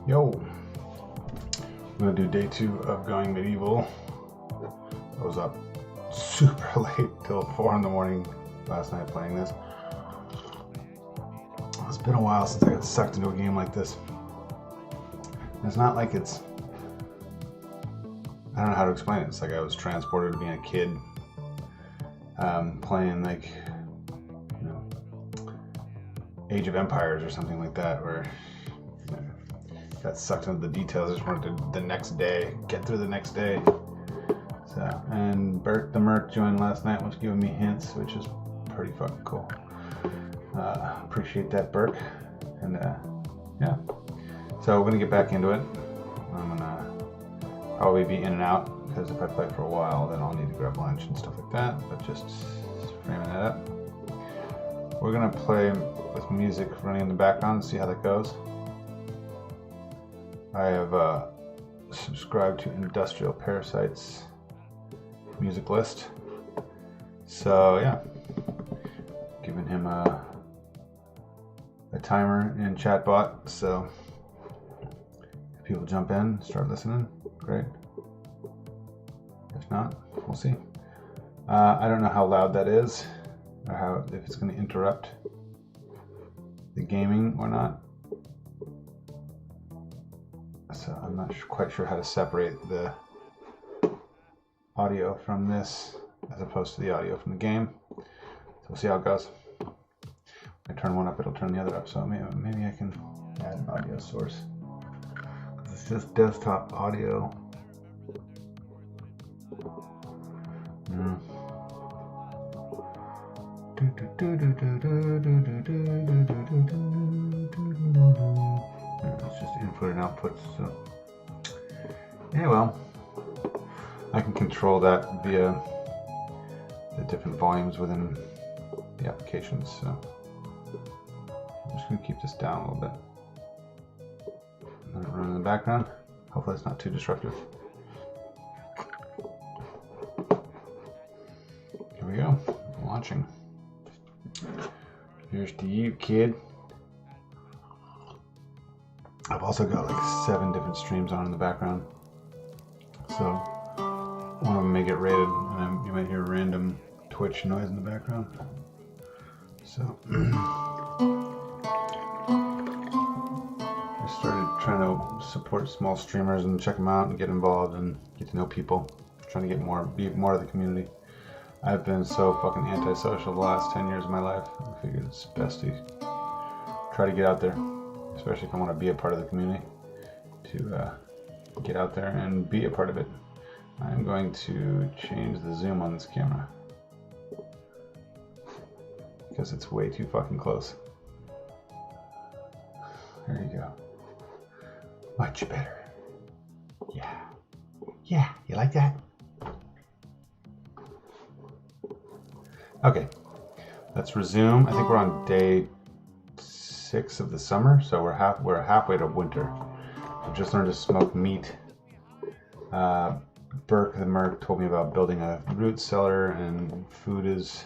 Yo, I'm gonna do day 2 of going medieval. I was up super late till 4 in the morning last night playing this. It's been a while since I got sucked into a game like this. It's not like it's, I don't know how to explain it. It's like I was transported to being a kid, playing like, you know, Age of Empires or something like that, where got sucked into the details. I just wanted to the next day, get through the next day. So, and Bert the Merc joined last night, was giving me hints, which is pretty fucking cool. Appreciate that, Bert. And yeah, so we're gonna get back into it. I'm gonna probably be in and out, because if I play for a while, then I'll need to grab lunch and stuff like that. But just framing that up. We're gonna play with music running in the background and see how that goes. I have subscribed to Industrial Parasites music list. So yeah, giving him a timer in chatbot. So if people jump in, start listening, great. If not, we'll see. I don't know how loud that is, or if it's going to interrupt the gaming or not. So I'm not quite sure how to separate the audio from this as opposed to the audio from the game. So we'll see how it goes. If I turn one up, it'll turn the other up. So maybe I can add an audio source, because it's just desktop audio. It's just input and output. So yeah, well, I can control that via the different volumes within the applications. So I'm just going to keep this down a little bit. Let it run in the background. Hopefully it's not too disruptive. Here we go. Launching. Here's to you, kid. I've also got like 7 different streams on in the background. So one of them may get rated, and then you might hear random Twitch noise in the background. So I started trying to support small streamers and check them out and get involved and get to know people. Trying to get be more of the community. I've been so fucking antisocial the last 10 years of my life. I figured it's best to try to get out there, especially if I want to be a part of the community, to get out there and be a part of it. I'm going to change the zoom on this camera, because it's way too fucking close. There you go. Much better. Yeah. Yeah, you like that? Okay, let's resume. I think we're on day 6 of the summer, so we're halfway to winter. I've just learned to smoke meat. Burke the Merc told me about building a root cellar, and food is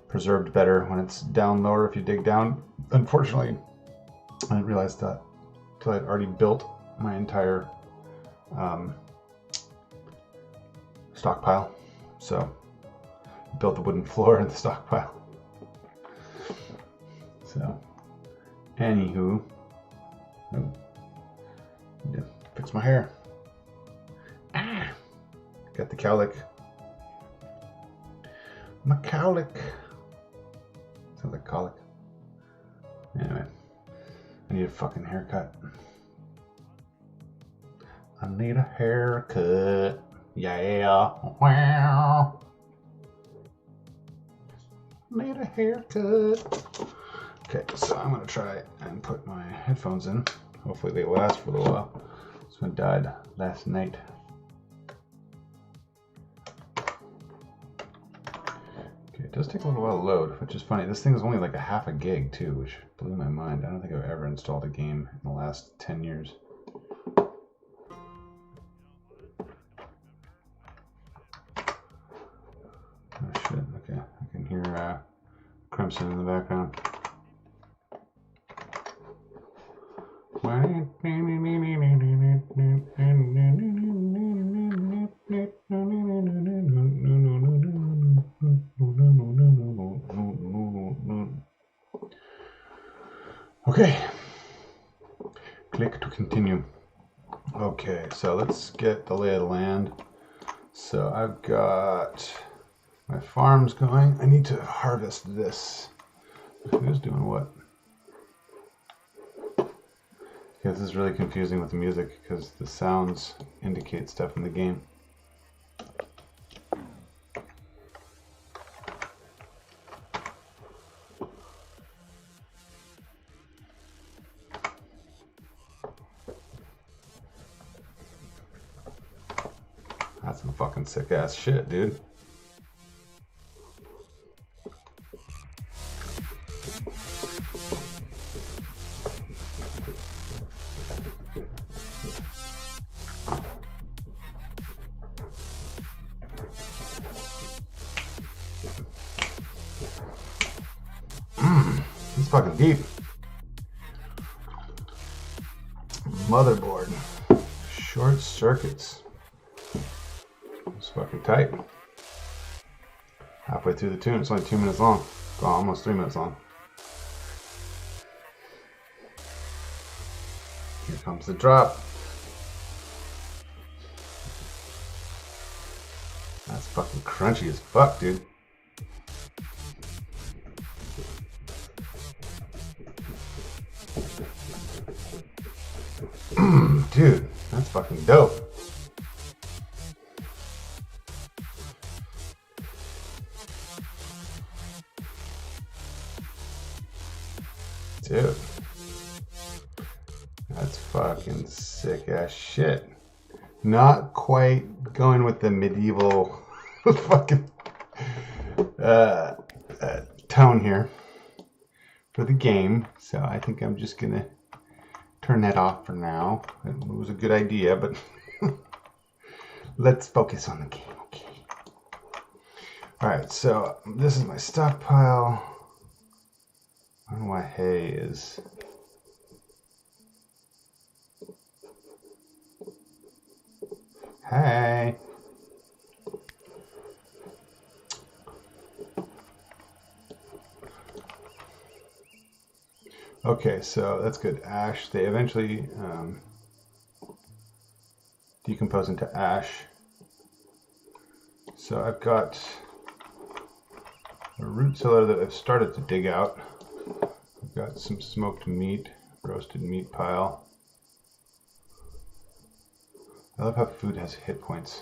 preserved better when it's down lower if you dig down. Unfortunately, I didn't realize that until I'd already built my entire stockpile. So I built the wooden floor in the stockpile. So anywho, fix my hair. Got the cowlick. My cowlick. Sounds like colic. Anyway, I need a fucking haircut. I need a haircut. Yeah. Wow. Need a haircut. Okay, so I'm gonna try and put my headphones in. Hopefully they last for a little while. This one died last night. It does take a little while to load, which is funny. This thing is only like a half a gig too, which blew my mind. I don't think I've ever installed a game in the last 10 years. Oh shit, okay. I can hear Crimson in the background. Okay. Click to continue. Okay, so let's get the lay of the land. So I've got my farms going. I need to harvest this. Who's doing what? Okay, this is really confusing with the music because the sounds indicate stuff in the game. That's some fucking sick ass shit, dude. It's fucking deep. Motherboard. Short circuits. It's fucking tight. Halfway through the tune. It's only 2 minutes long. Well, almost 3 minutes long. Here comes the drop. That's fucking crunchy as fuck, dude. Dude, that's fucking dope. Dude, that's fucking sick ass shit. Not quite going with the medieval fucking tone here for the game, so I think I'm just gonna turn that off for now. It was a good idea, but let's focus on the game, okay? Alright, so this is my stockpile. I don't know why hay is. Hey! Okay, so that's good. Ash, they eventually decompose into ash. So I've got a root cellar that I've started to dig out. I've got some smoked meat, roasted meat pile. I love how food has hit points.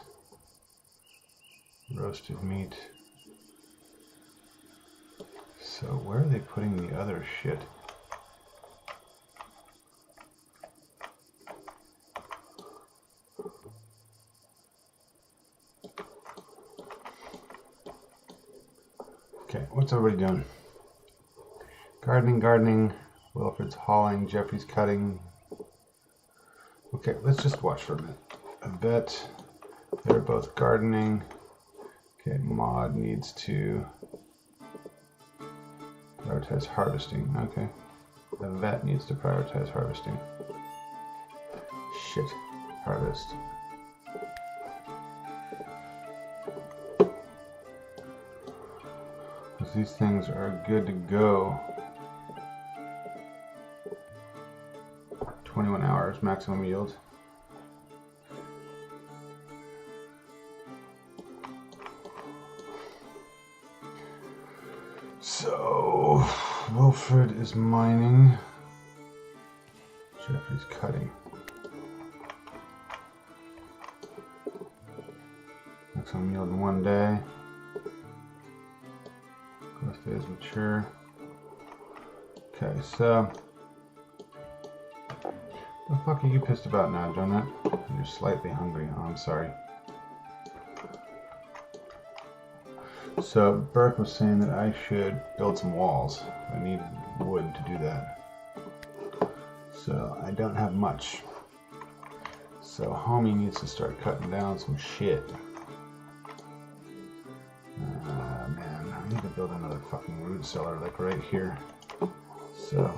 Roasted meat. So where are they putting the other shit? Okay, what's everybody doing? Gardening, Wilfred's hauling, Jeffrey's cutting. Okay, let's just watch for a minute. I bet they're both gardening. Okay, Maud needs to prioritize harvesting. Okay, the vet needs to prioritize harvesting. Shit, harvest. These things are good to go. 21 hours maximum yield. So Wilfred is mining. Jeffrey's cutting. Maximum yield in 1 day. Growth phase mature. Okay, so the fuck are you pissed about now, Donut? You're slightly hungry. Oh, I'm sorry. So Burke was saying that I should build some walls. I need wood to do that. So I don't have much. So homie needs to start cutting down some shit. Man, I need to build another fucking root cellar like right here. So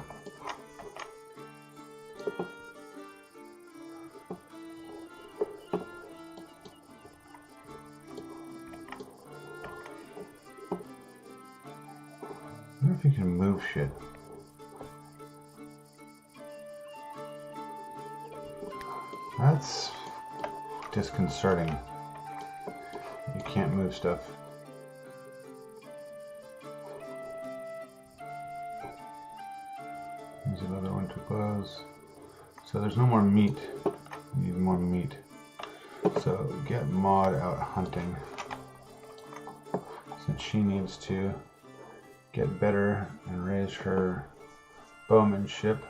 wonder if you can move shit. That's disconcerting. You can't move stuff. Use another one to close. So there's no more meat. We need more meat. So get Maud out hunting. Since she needs to get better and raise her bowmanship.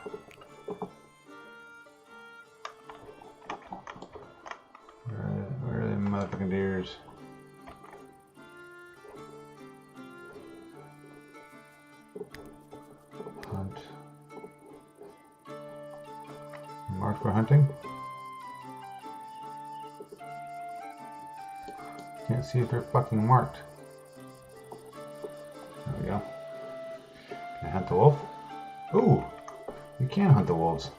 Where are the motherfucking deers? Hunt. Mark for hunting. Can't see if they're fucking marked. There we go. Can I hunt the wolf? Ooh! You can hunt the wolves.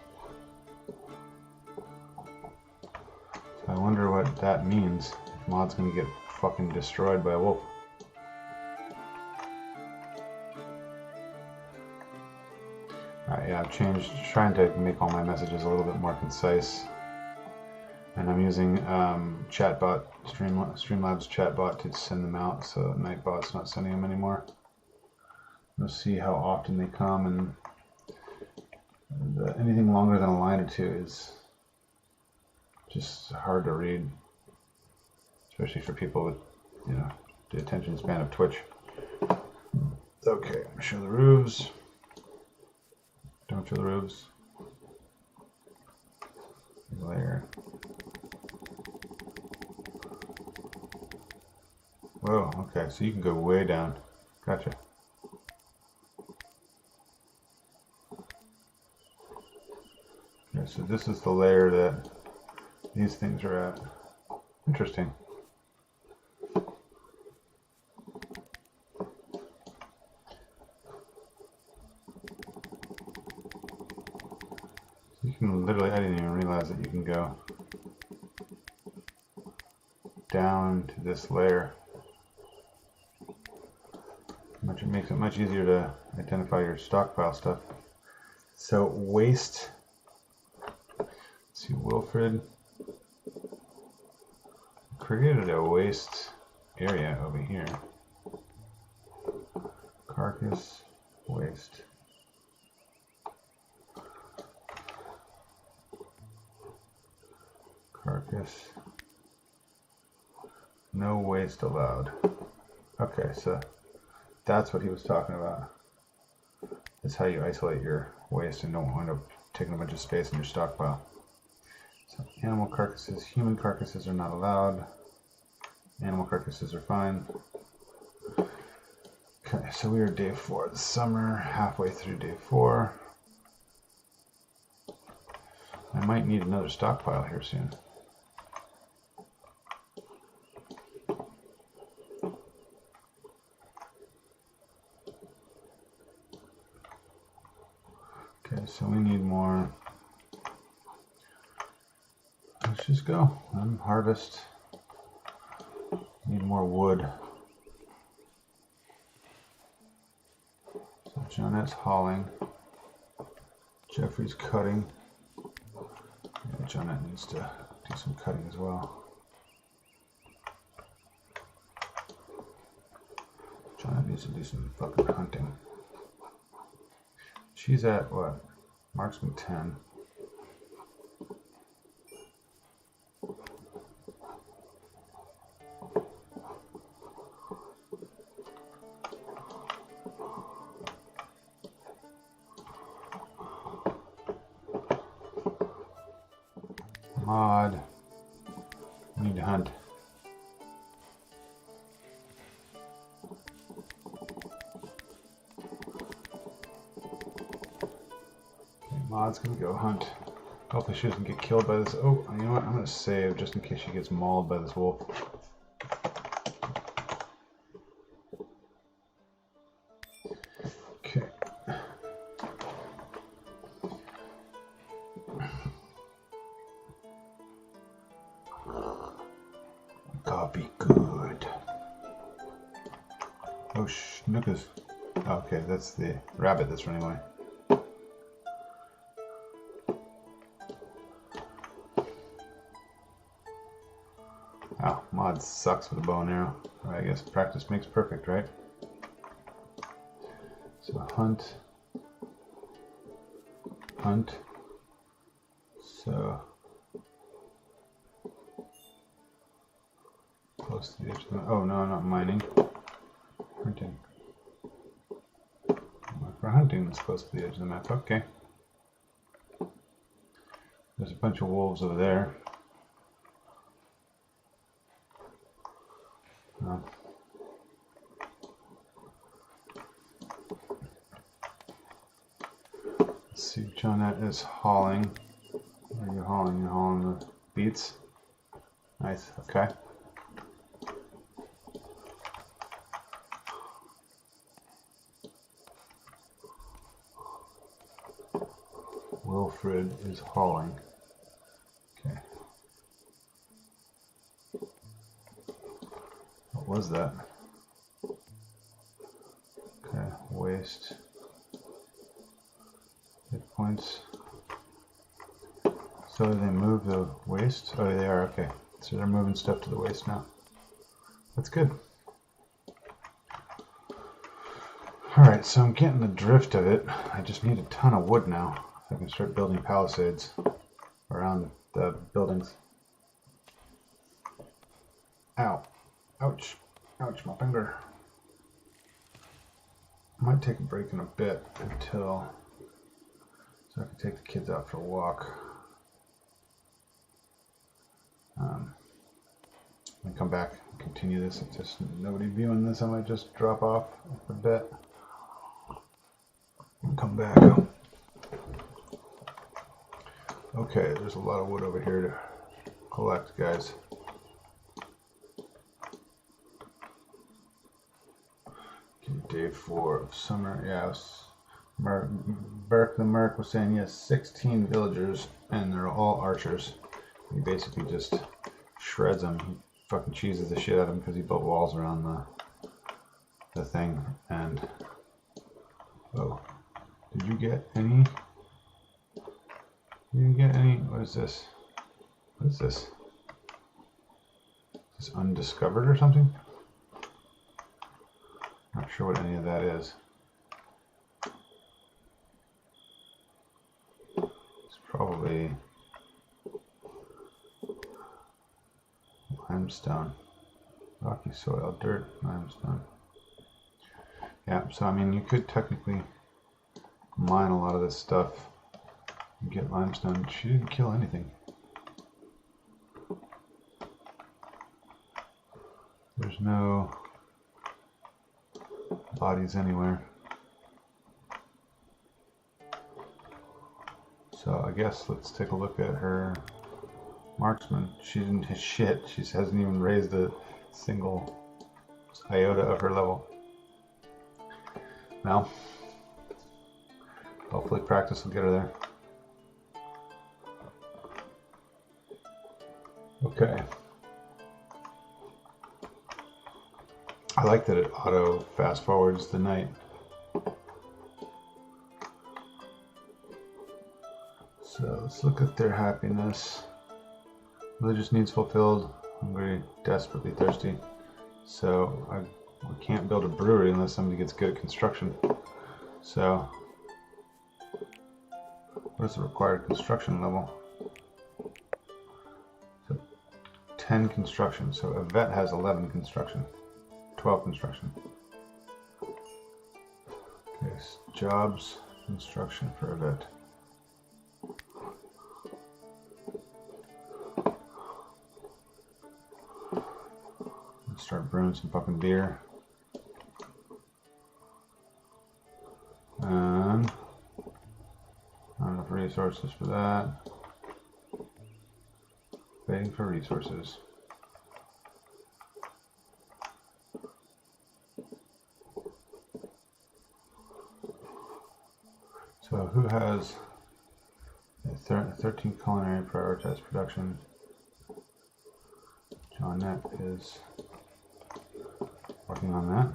So I wonder what that means. If Maud's gonna get fucking destroyed by a wolf. Alright, yeah, I've changed, trying to make all my messages a little bit more concise. And I'm using chatbot, Streamlabs chatbot to send them out, so Nightbot's not sending them anymore. We'll see how often they come, and anything longer than a line or two is just hard to read, especially for people with, you know, the attention span of Twitch. Okay, show the roofs. Don't show the roofs. Layer. Whoa, okay, so you can go way down. Gotcha. Okay, so this is the layer that these things are at. Interesting. You can literally, I didn't even realize that you can go down to this layer. It makes it much easier to identify your stockpile stuff. So waste, let's see, Wilfred created a waste area over here. Carcass, waste. Carcass, no waste allowed. Okay, so that's what he was talking about. That's how you isolate your waste and don't wind up taking a bunch of space in your stockpile. So animal carcasses, human carcasses are not allowed. Animal carcasses are fine. Okay, so we are day 4 of the summer, halfway through day 4. I might need another stockpile here soon. Okay, so we need more. Let's just go and harvest. Need more wood. So Jonette's hauling. Jeffrey's cutting. Yeah, Jonette needs to do some cutting as well. Jonette needs to do some fucking hunting. She's at what? Marksman 10. Mod. I need to hunt. Maud's gonna go hunt. Hopefully she doesn't get killed by this. Oh, you know what? I'm gonna save just in case she gets mauled by this wolf. Okay. Copy good. Oh, schnookers. Okay, that's the rabbit that's running away. Wow, mod sucks with a bow and arrow. I guess practice makes perfect, right? So hunt. Hunt. So close to the edge of the map. Oh no, not mining. Hunting. For hunting that's close to the edge of the map. Okay. There's a bunch of wolves over there. Let's see, Johnette is hauling. What are you hauling? You're hauling the beets? Nice, okay. Wilfred is hauling. Okay. What was that? Okay, waste. Hit points. So they move the waste? Oh, they are, okay. So they're moving stuff to the waste now. That's good. Alright, so I'm getting the drift of it. I just need a ton of wood now. I can start building palisades around the buildings. Ow. Ouch. Ouch, my finger. I might take a break in a bit until... so I can take the kids out for a walk. And come back and continue this. If there's nobody viewing this, I might just drop off a bit and come back. Okay, there's a lot of wood over here to collect, guys. Okay, day 4 of summer. Yes, Burke the Merc was saying yes, 16 villagers, and they're all archers. He basically just shreds them. He fucking cheeses the shit out of them because he built walls around the thing. And oh, did you get any? You didn't get any? What is this? What is this? Is this undiscovered or something? Not sure what any of that is. It's probably limestone, rocky soil, dirt, limestone. Yeah, so I mean, you could technically mine a lot of this stuff and get limestone. She didn't kill anything. There's no bodies anywhere. So I guess let's take a look at her marksman. She didn't hit shit. She hasn't even raised a single iota of her level. Well, hopefully practice will get her there. Okay. I like that it auto fast forwards the night. So let's look at their happiness. Religious needs fulfilled, hungry, desperately thirsty. So we can't build a brewery unless somebody gets good at construction. So what is the required construction level? So 10 construction. So a vet has 11 construction, 12 construction. Okay, jobs, construction for a vet. Start brewing some fucking beer. And not enough resources for that. Waiting for resources. So who has 13 culinary prioritized production? Johnette is working on that.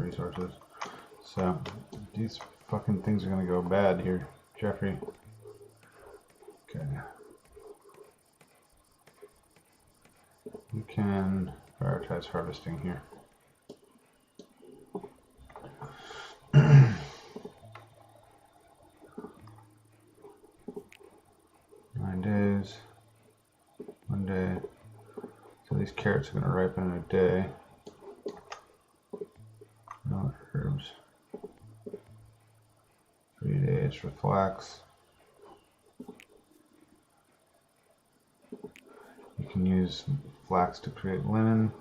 resources. So these fucking things are gonna go bad here, Jeffrey. Okay. You can prioritize harvesting here. 9 days. 1 day. So these carrots are going to ripen in a day. No herbs. 3 days for flax. You can use flax to create linen.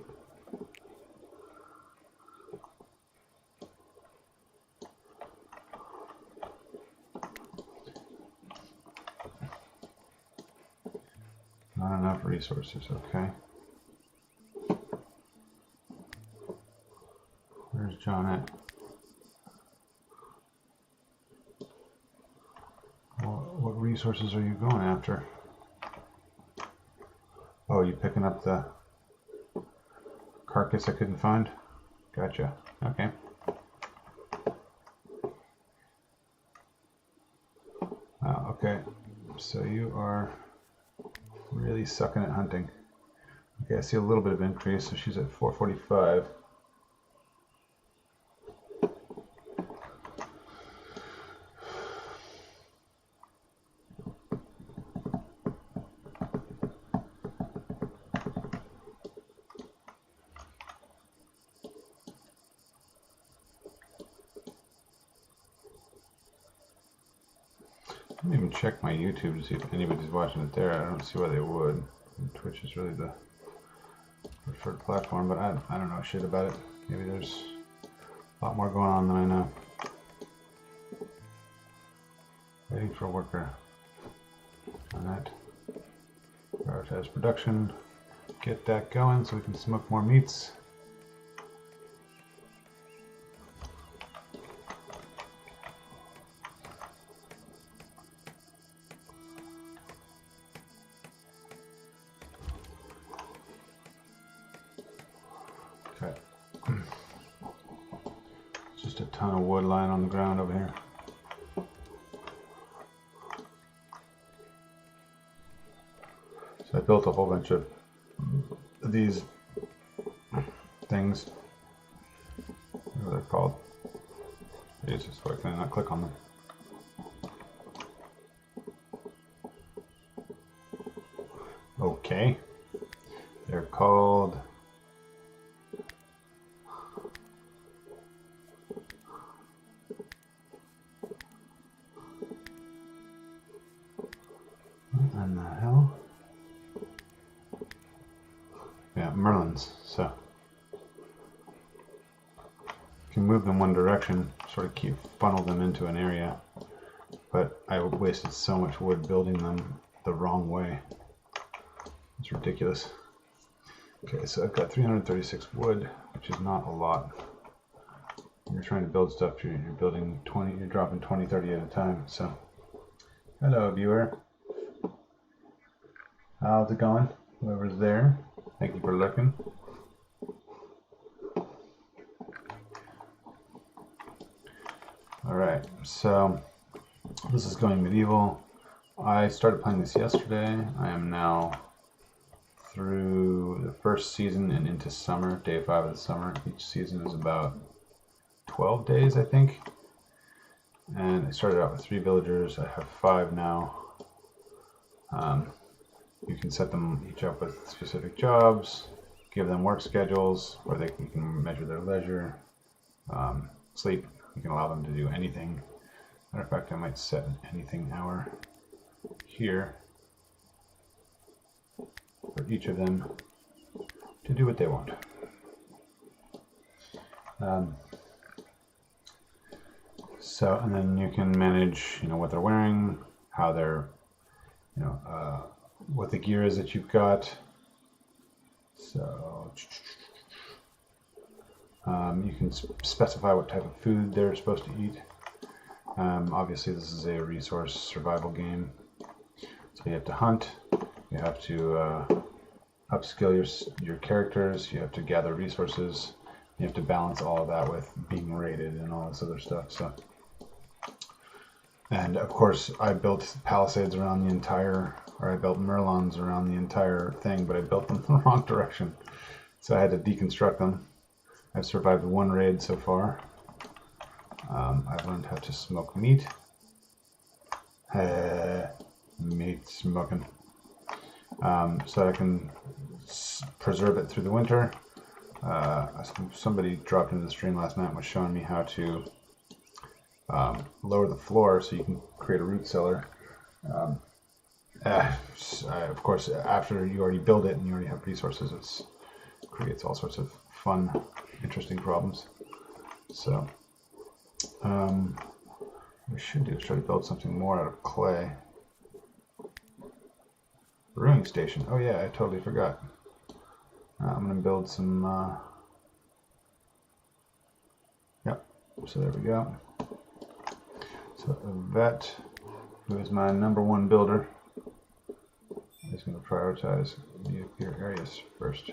Not enough resources, okay. Where's John at? What resources are you going after? Oh, you picking up the carcass I couldn't find? Gotcha. Okay. Okay. So you are really sucking at hunting. Okay, I see a little bit of increase, so she's at 445. I didn't even check my YouTube to see if anybody's watching it there. I don't see why they would. Twitch is really the preferred platform, but I don't know shit about it. Maybe there's a lot more going on than I know. Waiting for a worker on that. Prioritize production. Get that going so we can smoke more meats. Okay. Just a ton of wood lying on the ground over here. So I built a whole bunch of these things. What are they called? Jesus, why can I not click on them? Okay. They're called what in the hell? Yeah, merlins. So you can move them one direction, sort of funnel them into an area, but I wasted so much wood building them the wrong way. It's ridiculous. Okay, so I've got 336 wood, which is not a lot. When you're trying to build stuff, you're building 20, you're dropping 20, 30 at a time. So, hello viewer. How's it going? Whoever's there, thank you for lurking. Alright, so this is going medieval. I started playing this yesterday. I am now through the first season and into summer, day 5 of the summer. Each season is about 12 days, I think. And I started out with 3 villagers. I have 5 now. You can set them each up with specific jobs, give them work schedules where you can measure their leisure, sleep. You can allow them to do anything. Matter of fact, I might set an anything hour here for each of them to do what they want. So, and then you can manage, what they're wearing, how they're, what the gear is that you've got. So, you can specify what type of food they're supposed to eat. Obviously, this is a resource survival game, so you have to hunt. You have to upskill your characters. You have to gather resources, you have to balance all of that with being rated and all this other stuff. So, and of course, I built palisades around the entire, or I built Merlons around the entire thing, but I built them in the wrong direction, so I had to deconstruct them. I've survived one raid so far. I've learned how to smoke meat. Meat smoking. So that I can preserve it through the winter. Somebody dropped into the stream last night and was showing me how to lower the floor so you can create a root cellar. Of course, after you already build it and you already have resources, it creates all sorts of fun, interesting problems. So, what we should do is try to build something more out of clay. Brewing station. Oh yeah, I totally forgot. I'm going to build some, yep, so there we go. So Vet, who is my #1 builder, is going to prioritize nuclear areas first.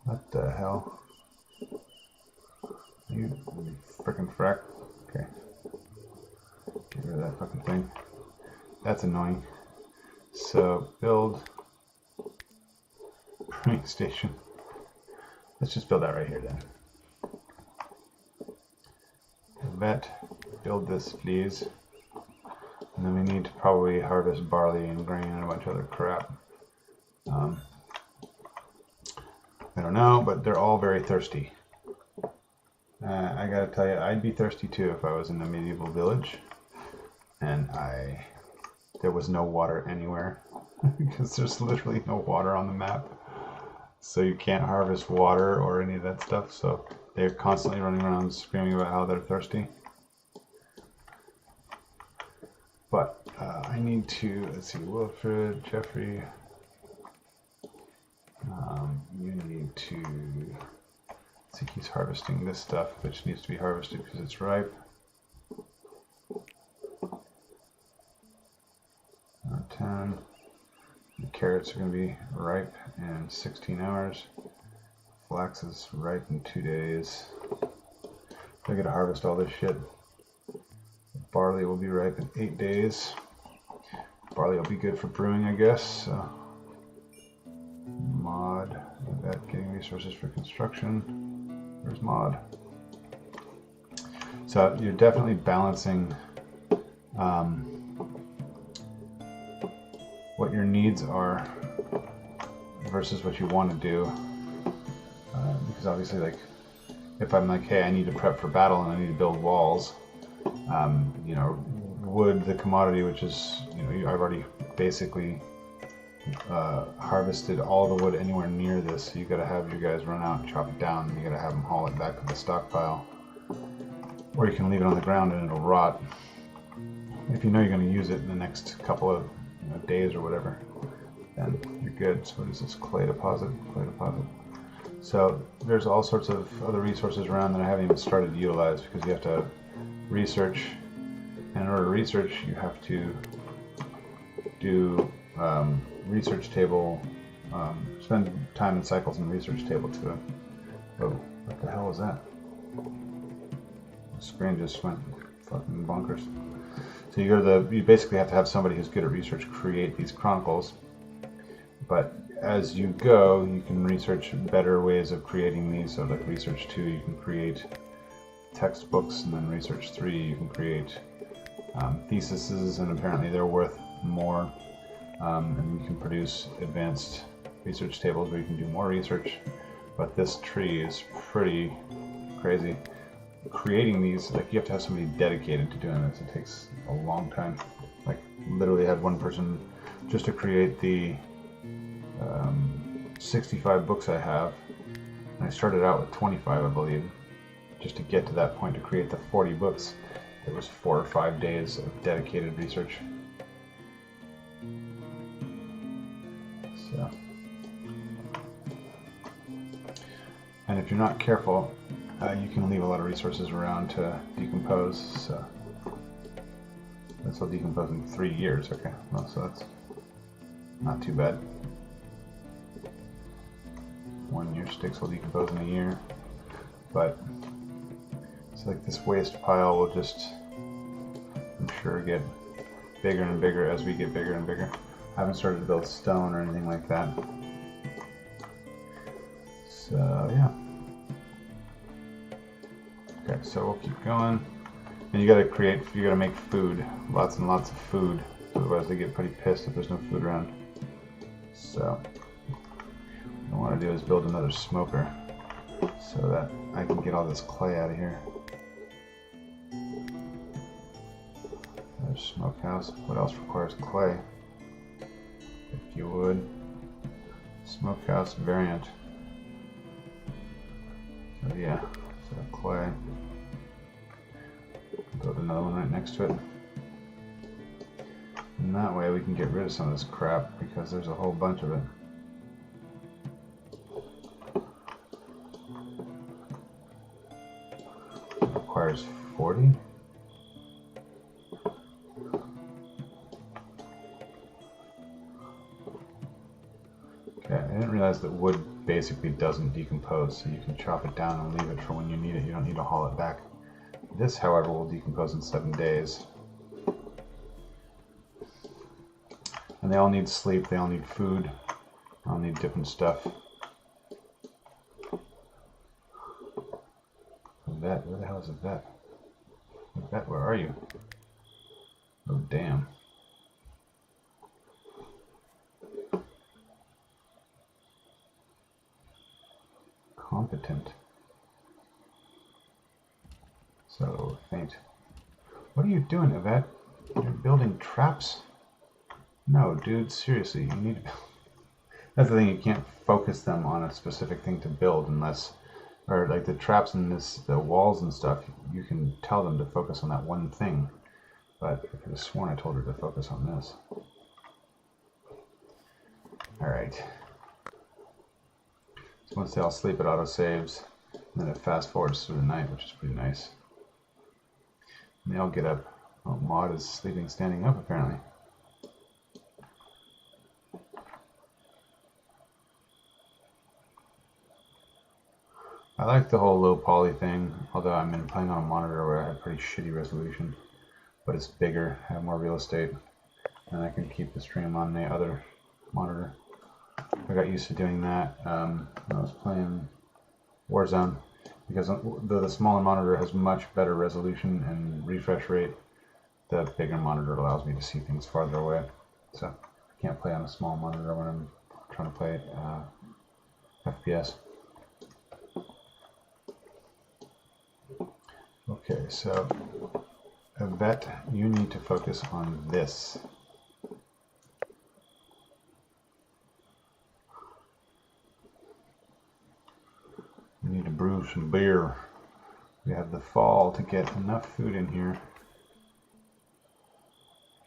What the hell? You frickin' frack. Okay. Get rid of that fucking thing. That's annoying. So build brewing station. Let's just build that right here then. Vet, build this please. And then we need to probably harvest barley and grain and a bunch of other crap. I don't know, but they're all very thirsty. I gotta tell you, I'd be thirsty too if I was in a medieval village and there was no water anywhere because there's literally no water on the map. So you can't harvest water or any of that stuff. So they're constantly running around screaming about how they're thirsty. But I need to, let's see, Wilfred, Jeffrey, you need to, I think he's harvesting this stuff, which needs to be harvested because it's ripe. 10. The carrots are going to be ripe in 16 hours. Flax is ripe in 2 days. I gotta harvest all this shit. Barley will be ripe in 8 days. Barley will be good for brewing, I guess. So. Mod, that getting resources for construction. Where's mod? So you're definitely balancing what your needs are versus what you want to do. Because obviously, like, if I'm like, hey, I need to prep for battle and I need to build walls, you know, wood, the commodity, which is, you know, I've already basically harvested all the wood anywhere near this, so you got to have your guys run out and chop it down, and you got to have them haul it back to the stockpile, or you can leave it on the ground and it'll rot. If you know you're going to use it in the next couple of days or whatever, then you're good. So what is this? Clay deposit? Clay deposit. So there's all sorts of other resources around that I haven't even started to utilize because you have to research, and in order to research you have to do research table, spend time in cycles in the research table to, oh, what the hell was that? The screen just went fucking bonkers. So you go to you basically have to have somebody who's good at research create these chronicles, but as you go, you can research better ways of creating these. So like research 2, you can create textbooks, and then research 3, you can create theses, and apparently they're worth more. And you can produce advanced research tables where you can do more research. But this tree is pretty crazy. Creating these, like, you have to have somebody dedicated to doing this. It takes a long time. Like, literally had one person just to create the 65 books I have. And I started out with 25, I believe. Just to get to that point to create the 40 books, it was 4 or 5 days of dedicated research. So, and if you're not careful, you can leave a lot of resources around to decompose. So this will decompose in 3 years. Okay, well, so that's not too bad. 1 year. Sticks will decompose in a year. But it's like this waste pile will just, I'm sure, get bigger and bigger as we get bigger and bigger. I haven't started to build stone or anything like that. So yeah. Okay, so we'll keep going. And you gotta make food. Lots and lots of food. Otherwise they get pretty pissed if there's no food around. So what I want to do is build another smoker so that I can get all this clay out of here. There's smokehouse. What else requires clay? If you would. Smokehouse variant. So yeah, so clay. Build another one right next to it. And that way we can get rid of some of this crap because there's a whole bunch of it. It requires 40. Okay, I didn't realize that wood basically doesn't decompose, so you can chop it down and leave it for when you need it. You don't need to haul it back. This, however, will decompose in 7 days. And they all need sleep, they all need food, they all need different stuff. A vet, where the hell is a vet? A vet, where are you? Oh, damn. Competent. So, faint. What are you doing, Yvette? You're building traps? No, dude, seriously, you need to... That's the thing, you can't focus them on a specific thing to build unless... Or like the traps and the walls and stuff, you can tell them to focus on that one thing. But I could have sworn I told her to focus on this. Alright. So once they all sleep, it auto-saves. And then it fast-forwards through the night, which is pretty nice. And they all get up. Oh, Maud is sleeping standing up, apparently. I like the whole low poly thing, although I've been playing on a monitor where I have pretty shitty resolution. But it's bigger, I have more real estate, and I can keep the stream on the other monitor. I got used to doing that when I was playing Warzone, because the smaller monitor has much better resolution and refresh rate. The bigger monitor allows me to see things farther away, so I can't play on a small monitor when I'm trying to play FPS. Okay, so Yvette, you need to focus on this. We need to brew some beer. We have the fall to get enough food in here.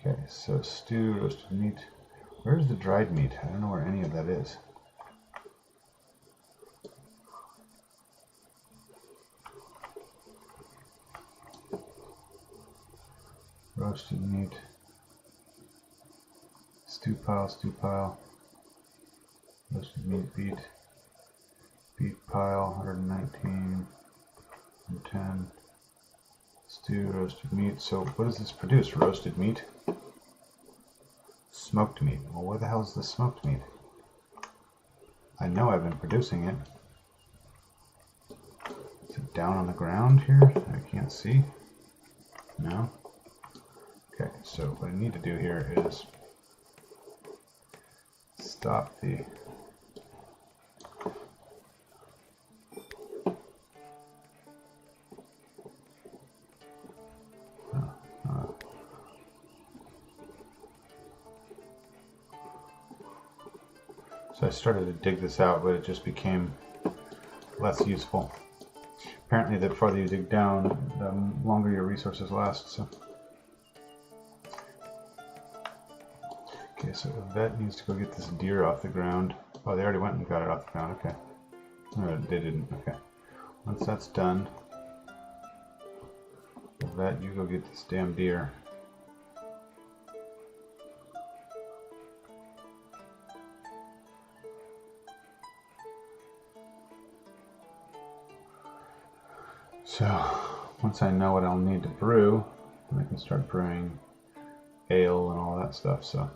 Okay, so stew, roasted meat. Where's the dried meat? I don't know where any of that is. Roasted meat. Stew pile. Roasted meat, beet. Beet pile, 119. 110. Stew, roasted meat. So what does this produce? Roasted meat? Smoked meat. Well, where the hell is the smoked meat? I know I've been producing it. Is it down on the ground here? I can't see. No? Okay, so what I need to do here is stop the So I started to dig this out, but it just became less useful. Apparently the farther you dig down, the longer your resources last, so. Okay, so the vet needs to go get this deer off the ground. Oh, they already went and got it off the ground, okay. No, they didn't, okay. Once that's done, the vet, you go get this damn deer. So once I know what I'll need to brew, I can start brewing ale and all that stuff. So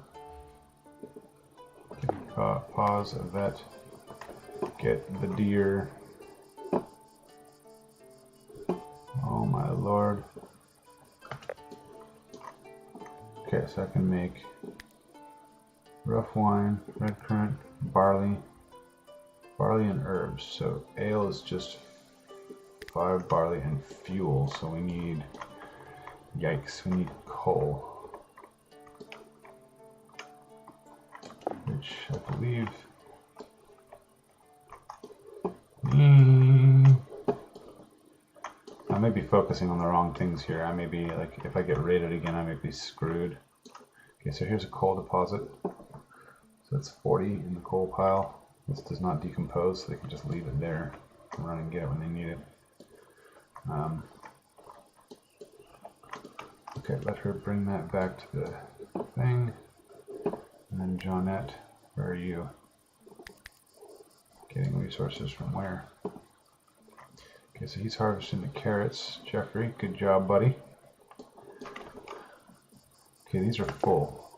pause of that. Get the deer. Oh my lord. Okay, so I can make rough wine, red currant, barley and herbs. So ale is just 5 barley and fuel. So we need, yikes, we need coal, which I believe. I may be focusing on the wrong things here. I may be like, if I get raided again, I may be screwed. Okay, so here's a coal deposit. So that's 40 in the coal pile. This does not decompose, so they can just leave it there and run and get it when they need it. Okay, let her bring that back to the thing. And then Johnette, where are you? Getting resources from where? Okay, so he's harvesting the carrots. Jeffrey, good job, buddy. Okay, these are full.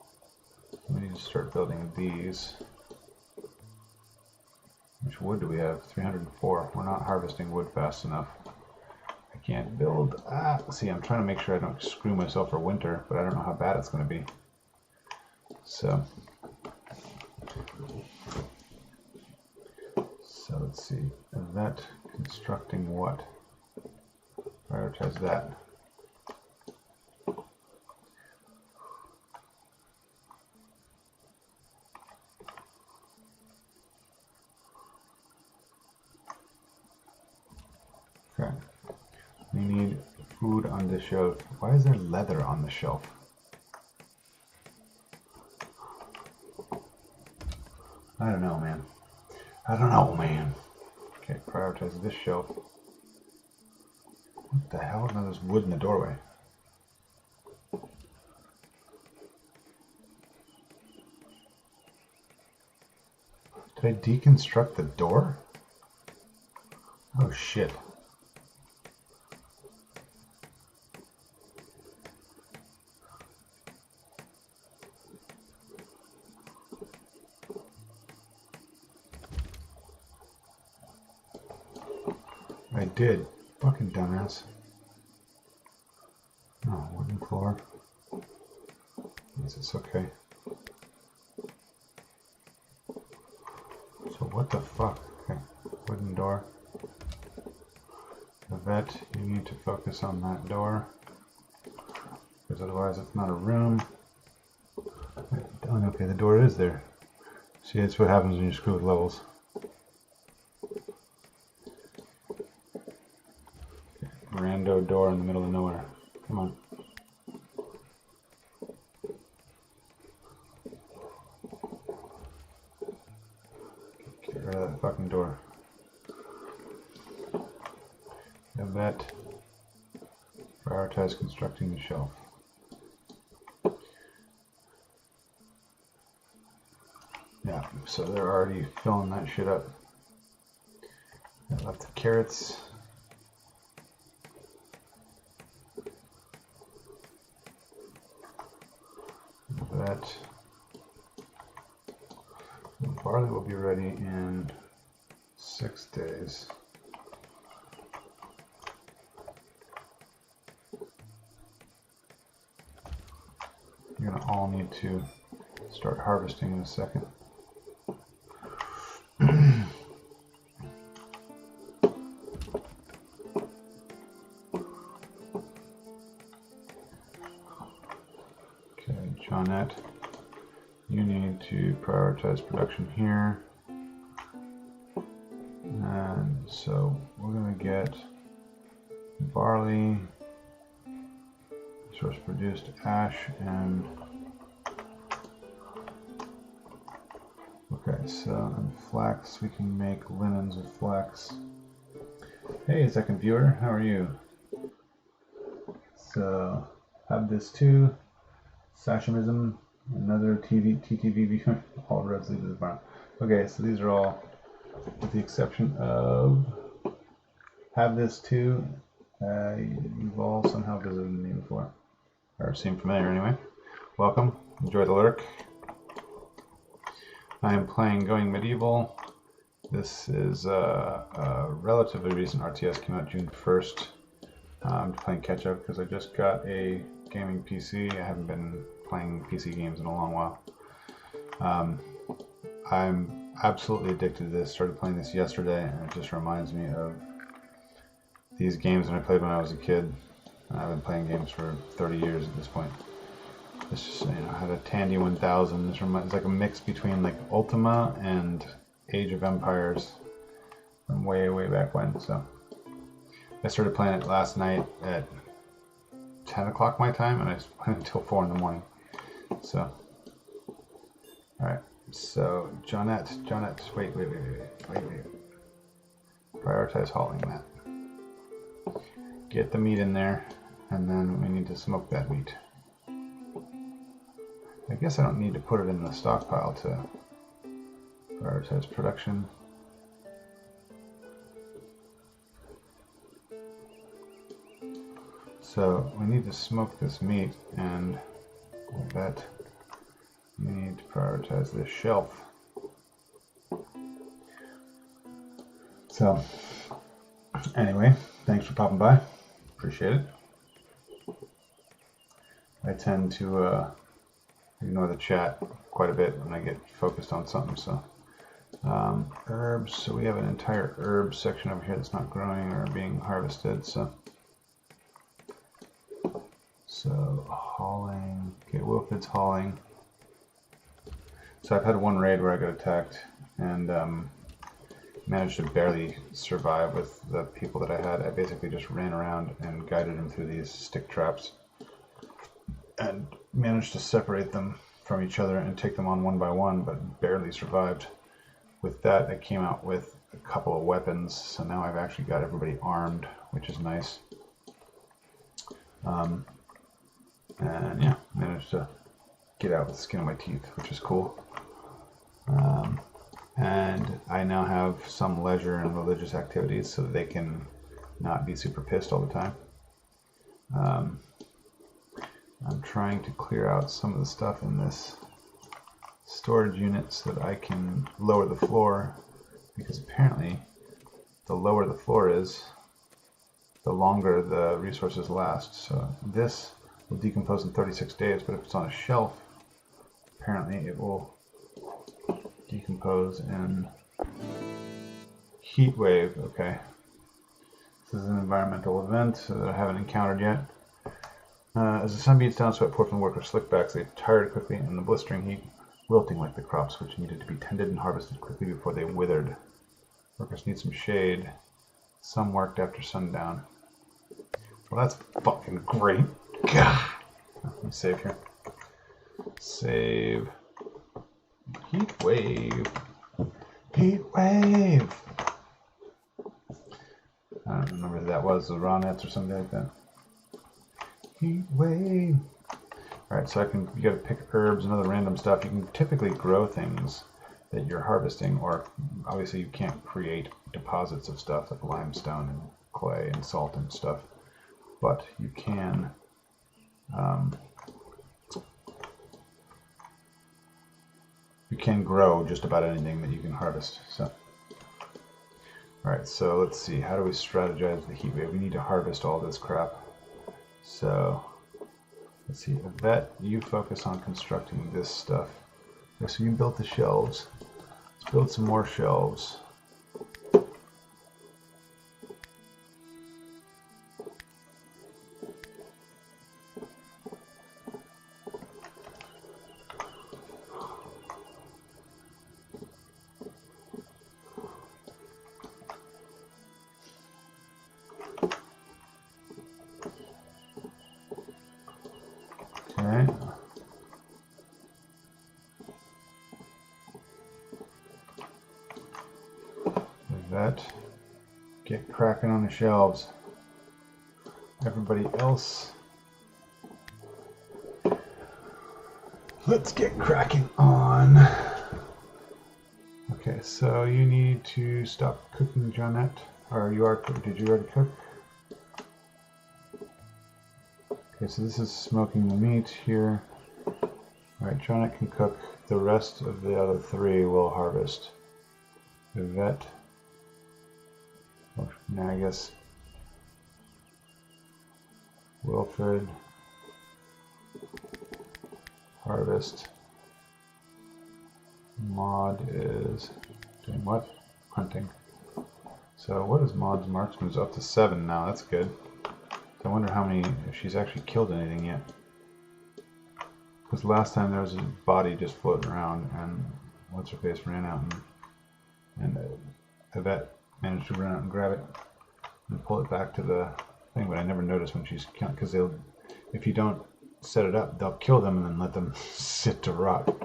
We need to start building these. Which wood do we have? 304. We're not harvesting wood fast enough. I can't build. See, I'm trying to make sure I don't screw myself for winter, but I don't know how bad it's going to be. So let's see. That constructing what? Prioritize that. Okay. We need food on the shelf. Why is there leather on the shelf? I don't know, man. I don't know, man. Okay, prioritize this shelf. What the hell? No, there's wood in the doorway. Did I deconstruct the door? Oh shit. I did. Fucking dumbass. Oh, wooden floor. Yes, it's okay. So what the fuck? Okay, wooden door. The vet, you need to focus on that door. Because otherwise it's not a room. Oh, okay, the door is there. See, that's what happens when you screw with levels. Rando door in the middle of nowhere. Come on. Get rid of that fucking door. Have that. Prioritize constructing the shelf. Yeah, so they're already filling that shit up. I left the carrots. That barley will be ready in 6 days. You're gonna all need to start harvesting in a second. Johnette, you need to prioritize production here. And so we're going to get barley, source produced ash, and okay, so and flax, we can make linens with flax. Hey, second viewer, how are you? So have this too. Sashimism, another TTV, all reds leave this barn. Okay, so these are all, with the exception of have this too, You've all somehow visited me before, or seem familiar anyway. Welcome, enjoy the lurk. I am playing Going Medieval. This is a relatively recent RTS, came out June 1st. I'm playing catch up because I just got a gaming PC. I haven't been playing PC games in a long while. I'm absolutely addicted to this. Started playing this yesterday, and it just reminds me of these games that I played when I was a kid. I've been playing games for 30 years at this point. It's just, you know, I had a Tandy 1000. This reminds, it's like a mix between like Ultima and Age of Empires from way, way back when. So I started playing it last night at 10 o'clock my time, and I played until 4 in the morning. So, alright. So, Johnette, wait. Prioritize hauling that. Get the meat in there, and then we need to smoke that meat. I guess I don't need to put it in the stockpile to prioritize production. So we need to smoke this meat, and with that, we need to prioritize this shelf. So anyway, thanks for popping by. Appreciate it. I tend to ignore the chat quite a bit when I get focused on something. So herbs. So we have an entire herb section over here that's not growing or being harvested. So hauling. Okay, Wilfred's hauling. So I've had one raid where I got attacked and managed to barely survive with the people that I had. I basically just ran around and guided them through these stick traps and managed to separate them from each other and take them on one by one, but barely survived. With that, I came out with a couple of weapons, so now I've actually got everybody armed, which is nice. And yeah, managed to get out with the skin of my teeth, which is cool. And I now have some leisure and religious activities so that they can not be super pissed all the time. I'm trying to clear out some of the stuff in this storage unit so that I can lower the floor, because apparently the lower the floor is, the longer the resources last. So this will decompose in 36 days, but if it's on a shelf, apparently it will decompose in heat wave. Okay, this is an environmental event that I haven't encountered yet. As the sun beats down, sweat poured from the workers' slickbacks. They tired quickly in the blistering heat, wilting like the crops which needed to be tended and harvested quickly before they withered. Workers need some shade. Some worked after sundown. Well, that's fucking great. God. Let me save here. Save. Heat wave. Heat wave. I don't remember if that was the raw nets or something like that. Heat wave. Alright, so you gotta pick herbs and other random stuff. You can typically grow things that you're harvesting, or obviously you can't create deposits of stuff like limestone and clay and salt and stuff, but you can grow just about anything that you can harvest. So, alright, so let's see, how do we strategize the heat wave? We need to harvest all this crap. So let's see, Yvette, you focus on constructing this stuff. Okay, so you built the shelves. Let's build some more shelves. Okay. That. Get cracking on the shelves. Everybody else, let's get cracking on. Okay, so you need to stop cooking, Johnette. Or you are cooking. Did you already cook? Okay, so this is smoking the meat here. Alright, Janet can cook. The rest of the other three will harvest. Yvette. Oh, now I guess Wilfred. Harvest. Maud is doing what? Hunting. So what is Maud's marksman's up to 7 now? That's good. I wonder how many, if she's actually killed anything yet. Because last time there was a body just floating around, and what's her face ran out, and Yvette managed to run out and grab it and pull it back to the thing. But I never noticed when she's killing, because if you don't set it up, they'll kill them and then let them sit to rot.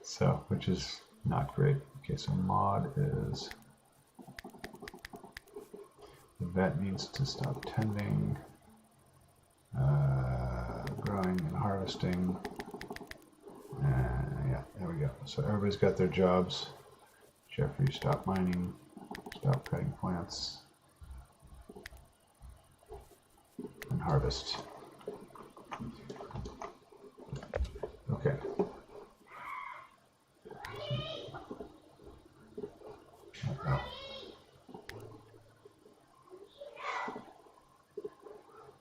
So, which is not great. Okay, so Maud is. Yvette needs to stop tending, growing and harvesting. Yeah, there we go. So everybody's got their jobs. Jeffrey, stop mining, stop cutting plants, and harvest. Okay.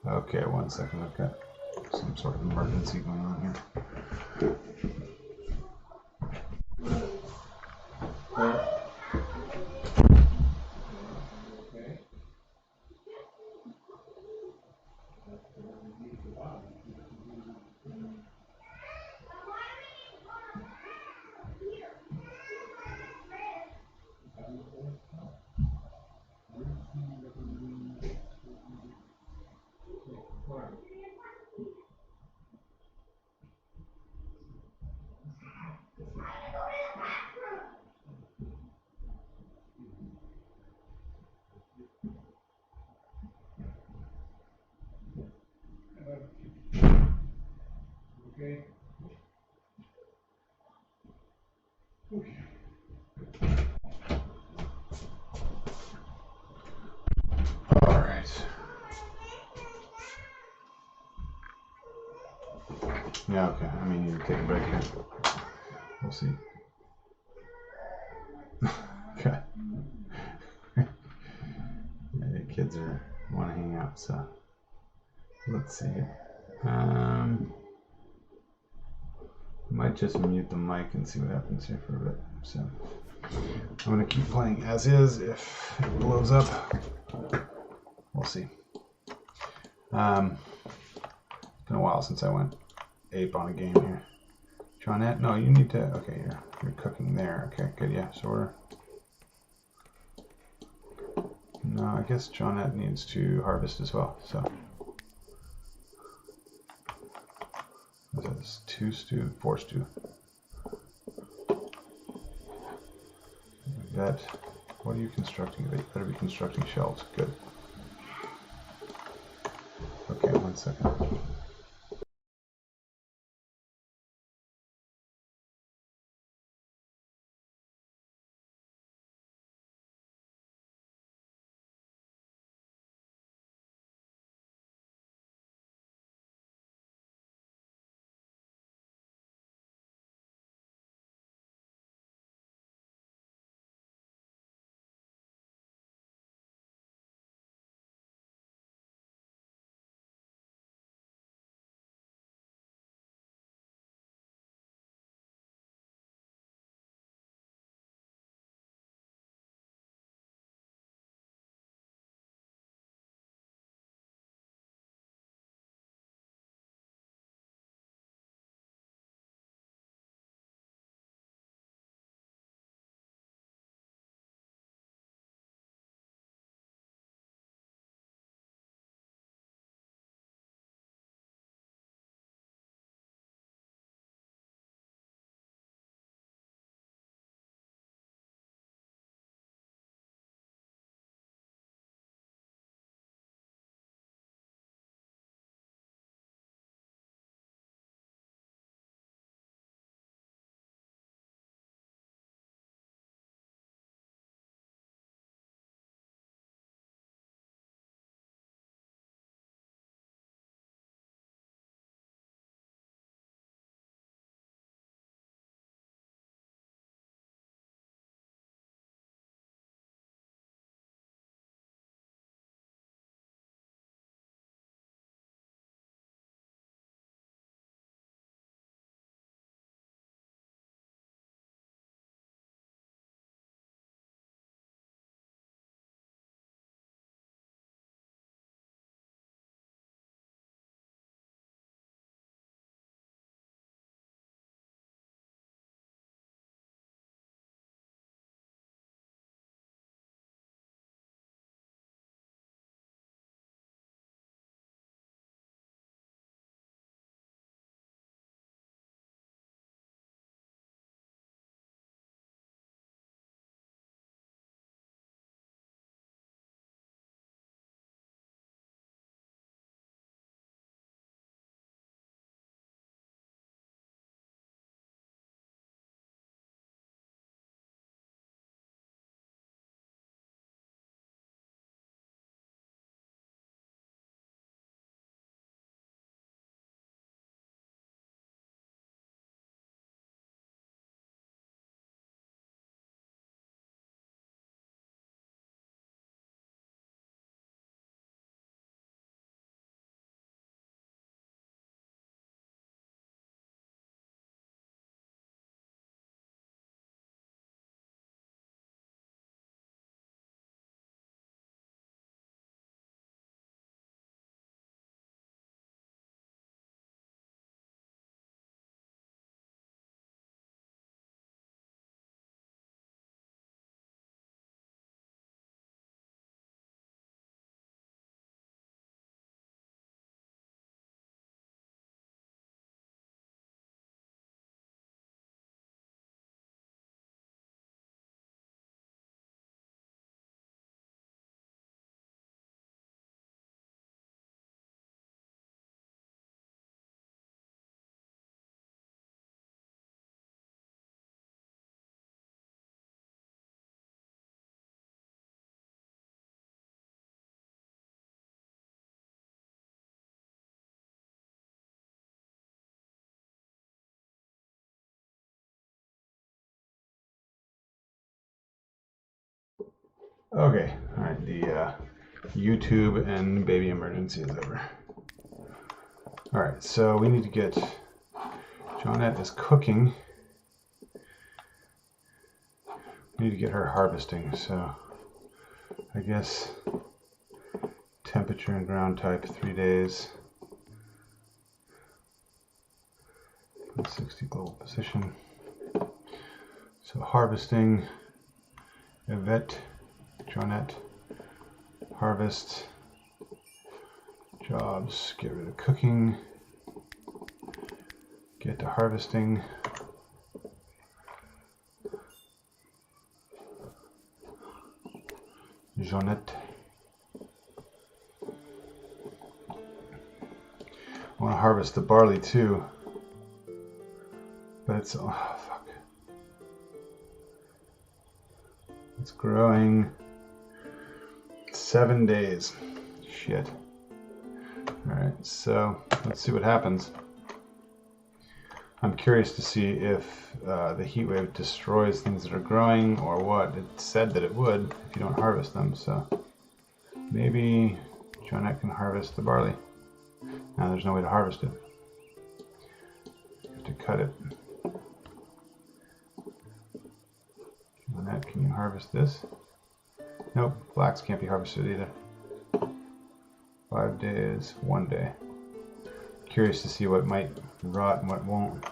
Okay, 1 second. I've got some sort of emergency going on here. Okay. All right. Yeah, okay. I mean, you take a break here. We'll see. Okay. Yeah, the kids want to hang out, so let's see. Might just mute the mic and see what happens here for a bit. So I'm gonna keep playing as is. If it blows up, we'll see. Been a while since I went ape on a game here. Johnette, no, you need to. Okay, you're cooking there. Okay, good. Yeah, so we're. No, I guess Johnette needs to harvest as well. So. That's 2 stew, 4 stew. That. What are you constructing? You better be constructing shelves. Good. Okay, 1 second. Okay, all right, the YouTube and baby emergency is over. All right, so we need to get, Johnette is cooking. We need to get her harvesting, so I guess temperature and ground type 3 days. 60 global position. So harvesting, Yvette, Johnette, harvest, jobs, get rid of cooking, get to harvesting, Johnette. I want to harvest the barley too, but it's, oh fuck. It's growing 7 days. Shit. Alright, so let's see what happens. I'm curious to see if the heat wave destroys things that are growing or what. It said that it would if you don't harvest them, so maybe Johnette can harvest the barley. Now there's no way to harvest it. You have to cut it. Johnette, can you harvest this? Nope, flax can't be harvested either. 5 days, 1 day. Curious to see what might rot and what won't.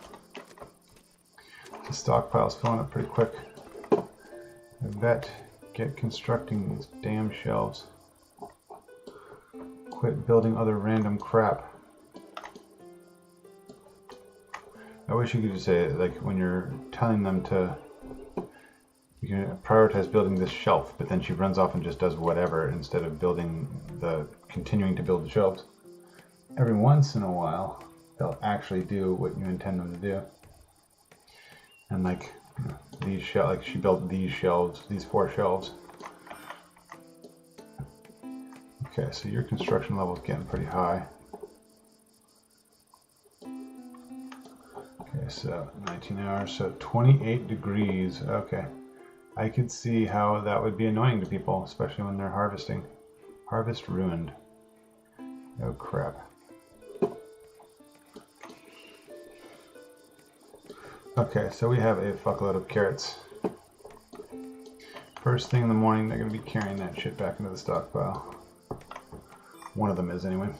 The stockpile's filling up pretty quick. I bet get constructing these damn shelves. Quit building other random crap. I wish you could just say, like, when you're telling them to, you can prioritize building this shelf, but then she runs off and just does whatever instead of continuing to build the shelves. Every once in a while, they'll actually do what you intend them to do. And like these shelves, like she built these shelves, these 4 shelves. Okay, so your construction level is getting pretty high. Okay, so 19 hours, so 28 degrees. Okay, I could see how that would be annoying to people, especially when they're harvesting. Harvest ruined. Oh crap. Okay, so we have a fuckload of carrots. First thing in the morning, they're going to be carrying that shit back into the stockpile. One of them is, anyway.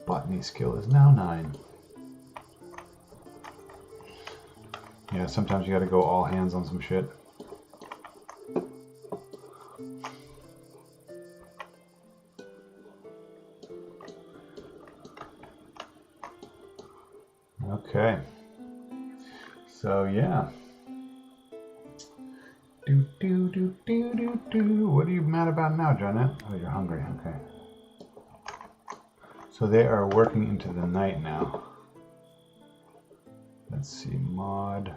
Botany skill is now 9. Yeah, sometimes you got to go all hands on some shit. Okay, so yeah. What are you mad about now, Johnette? Oh, you're hungry, okay. So they are working into the night now. Let's see, mod.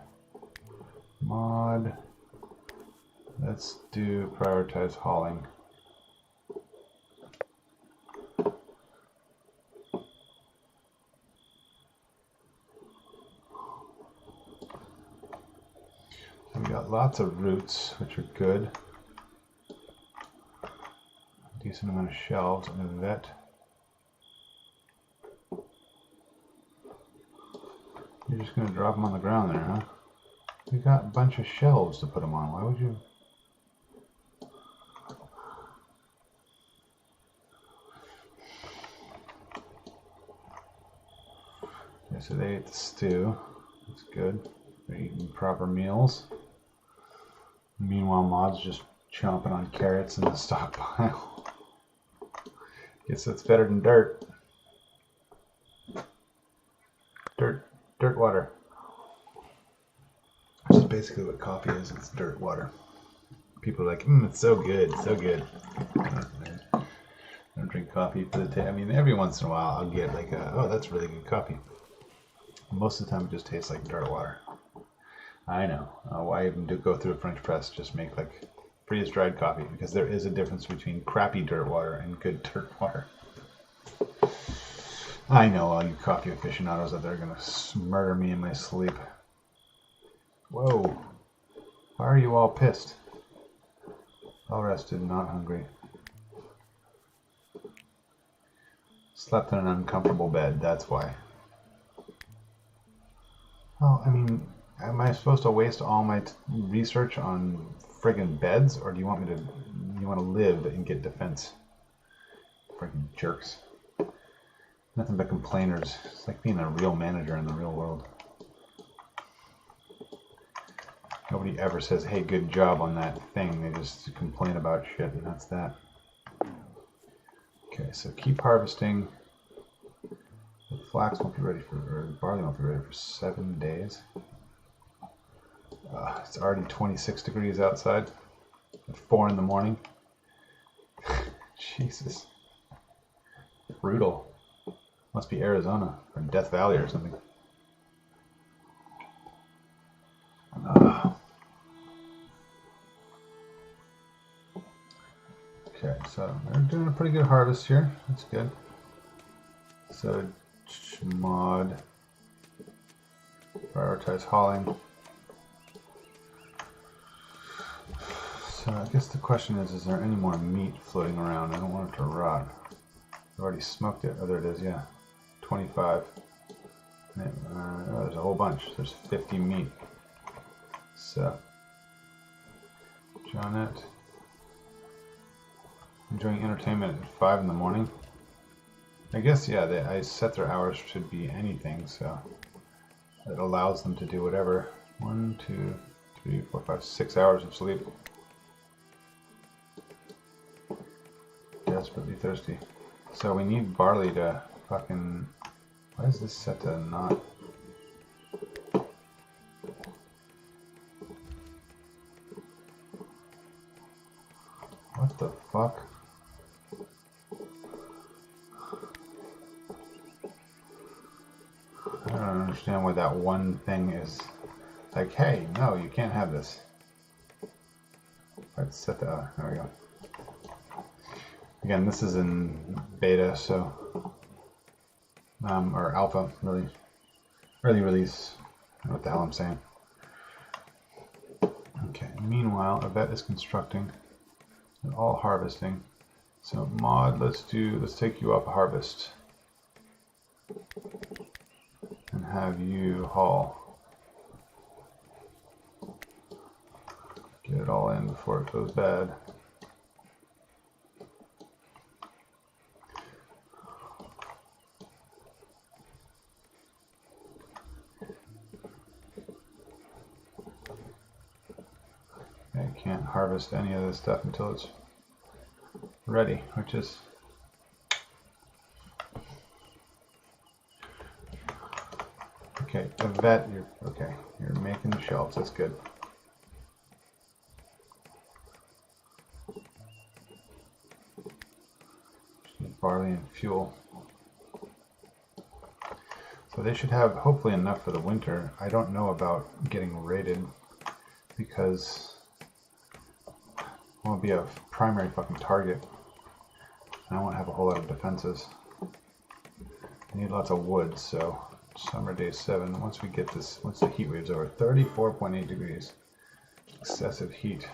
Let's do prioritize hauling. We got lots of roots, which are good. Decent amount of shelves and a vet. You're just going to drop them on the ground there, huh? We got a bunch of shelves to put them on. Why would you? Okay, so they ate the stew. That's good. They're eating proper meals. Meanwhile, Maud's just chomping on carrots in the stockpile. Guess that's better than dirt. Dirt water. Which is basically what coffee is. It's dirt water. People are like, it's so good, so good. I don't drink coffee for the taste. I mean, every once in a while I'll get like, oh, that's really good coffee. Most of the time it just tastes like dirt water. I know. Why even go through a French press? Just make like freeze-dried coffee, because there is a difference between crappy dirt water and good dirt water. I know all you coffee aficionados out there are going to murder me in my sleep. Whoa. Why are you all pissed? Well rested, not hungry. Slept in an uncomfortable bed, that's why. Well, I mean, am I supposed to waste all my research on friggin' beds, or do you want me to? You want to live and get defense? Friggin' jerks. Nothing but complainers. It's like being a real manager in the real world. Nobody ever says, hey, good job on that thing. They just complain about shit, and that's that. Okay, so keep harvesting. The flax won't be ready for, or barley won't be ready for 7 days. It's already 26 degrees outside at 4 in the morning. Jesus. Brutal. Must be Arizona or Death Valley or something. Okay, so they're doing a pretty good harvest here. That's good. So, mod. Prioritize hauling. So I guess the question is there any more meat floating around? I don't want it to rot. I've already smoked it. Oh, there it is, yeah. 25. There's a whole bunch. There's 50 meat. So, Johnette. Enjoying entertainment at 5 in the morning. I guess, yeah, I set their hours should be anything, so it allows them to do whatever. 1, 2, 3, 4, 5, 6 hours of sleep. Desperately thirsty. So we need barley to fucking... Why is this set to not... What the fuck? I don't understand why that one thing is like, hey, no, you can't have this. Let's set the... there we go. Again, this is in beta, so... or alpha, really. Early release. I don't know what the hell I'm saying. Okay, meanwhile, Yvette is constructing. They're all harvesting. So mod, let's take you up harvest. And have you haul. Get it all in before it goes bad. I can't harvest any of this stuff until it's ready, which is okay. Yvette, you're okay. You're making the shelves. That's good. Barley and fuel. So they should have hopefully enough for the winter. I don't know about getting raided because I won't be a primary fucking target. I won't have a whole lot of defenses. I need lots of wood, so summer day 7. Once we get this, once the heat wave's over, 34.8 degrees. Excessive heat.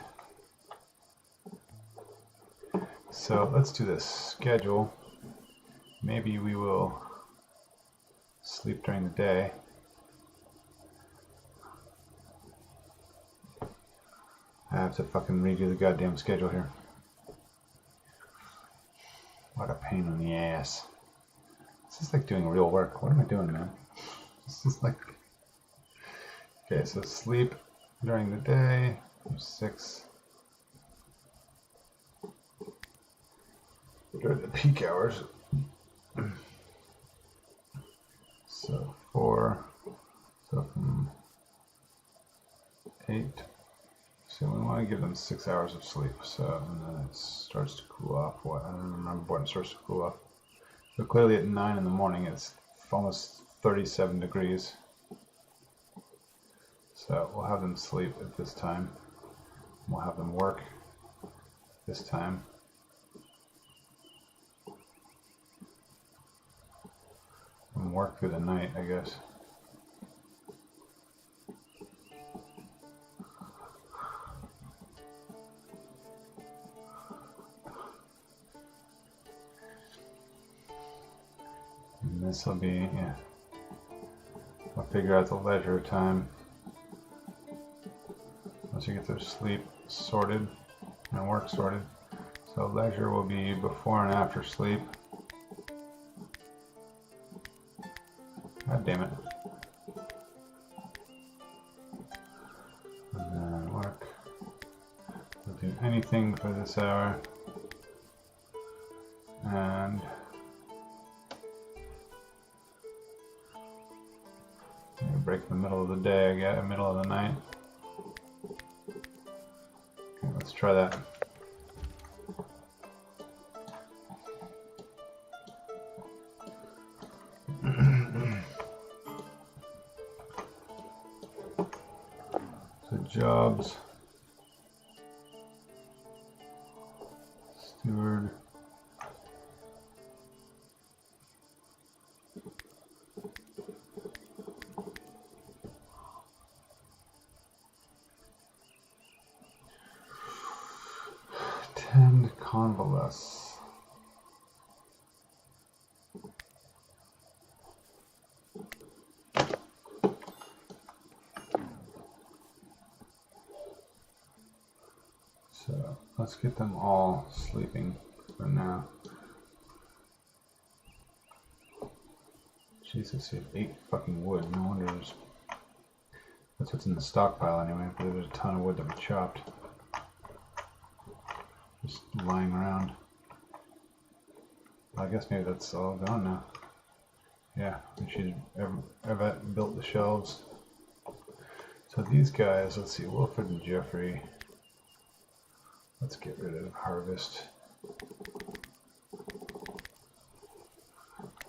So let's do this schedule. Maybe we will sleep during the day. I have to fucking redo the goddamn schedule here. What a pain in the ass. This is like doing real work. What am I doing, man? This is like... Okay, so sleep during the day, 6. During the peak hours. So 4, so from 8. So we want to give them 6 hours of sleep. So and then it starts to cool off. What I don't remember when it starts to cool off. So clearly at 9 in the morning it's almost 37 degrees. So we'll have them sleep at this time. We'll have them work this time. And work through the night, I guess. this will be, yeah. I'll figure out the leisure time. Once you get their sleep sorted and work sorted. So leisure will be before and after sleep. God damn it. And then work. We'll do anything for this hour. And break in the middle of the day, I get in the middle of the night. Okay, let's try that. So jobs, steward, tend convalesce. So let's get them all sleeping for now. Jesus, you have 8 fucking wood. No wonder there's... That's what's in the stockpile anyway, but there's a ton of wood that we chopped. Just lying around. I guess maybe that's all gone now. Yeah, Yvette built the shelves. So these guys, let's see, Wilfred and Jeffrey. Let's get rid of Harvest.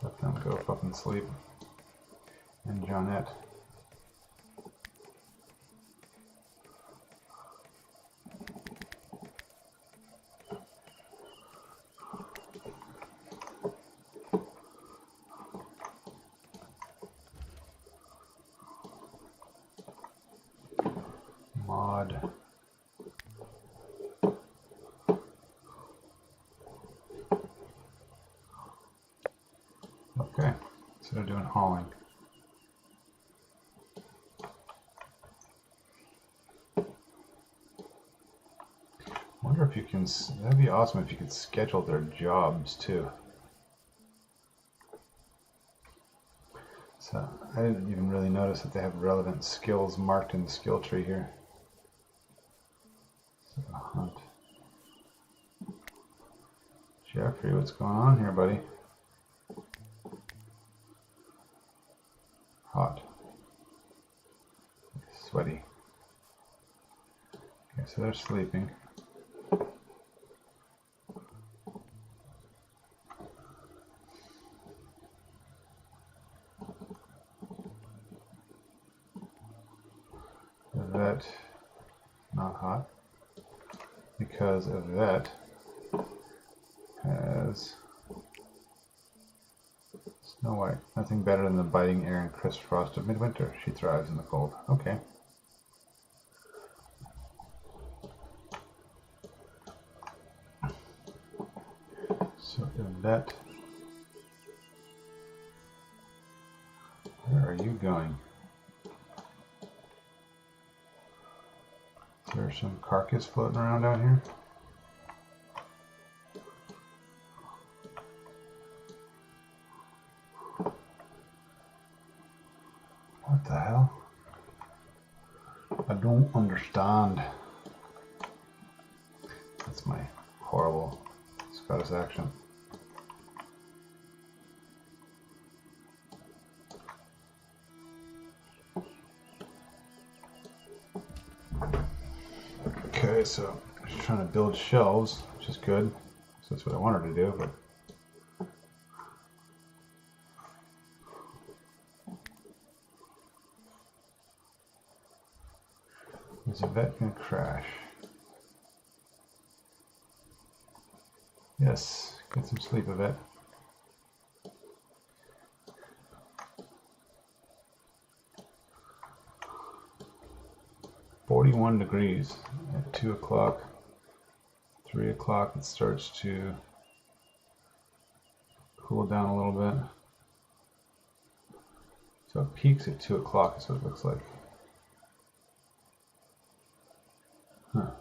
Let them go fucking sleep. And Johnette. Maud. Okay, so they're doing hauling. I wonder if you can, that'd be awesome if you could schedule their jobs too. So I didn't even really notice that they have relevant skills marked in the skill tree here. So hunt. Jeffrey, what's going on here, buddy? Hot. Sweaty. Okay, so they're sleeping. Yvette, not hot, because Yvette has Snow White. Nothing better than the biting air and crisp frost of midwinter. She thrives in the cold. Okay. So Yvette, where are you going? Is there some carcass floating around out here? What the hell? I don't understand. That's my horrible Scottish accent. Okay, so I'm just trying to build shelves, which is good. So that's what I wanted to do, but is Yvette gonna crash? Yes, get some sleep, Yvette. .41 degrees at 2 o'clock, 3 o'clock it starts to cool down a little bit. So it peaks at 2 o'clock is what it looks like. Huh.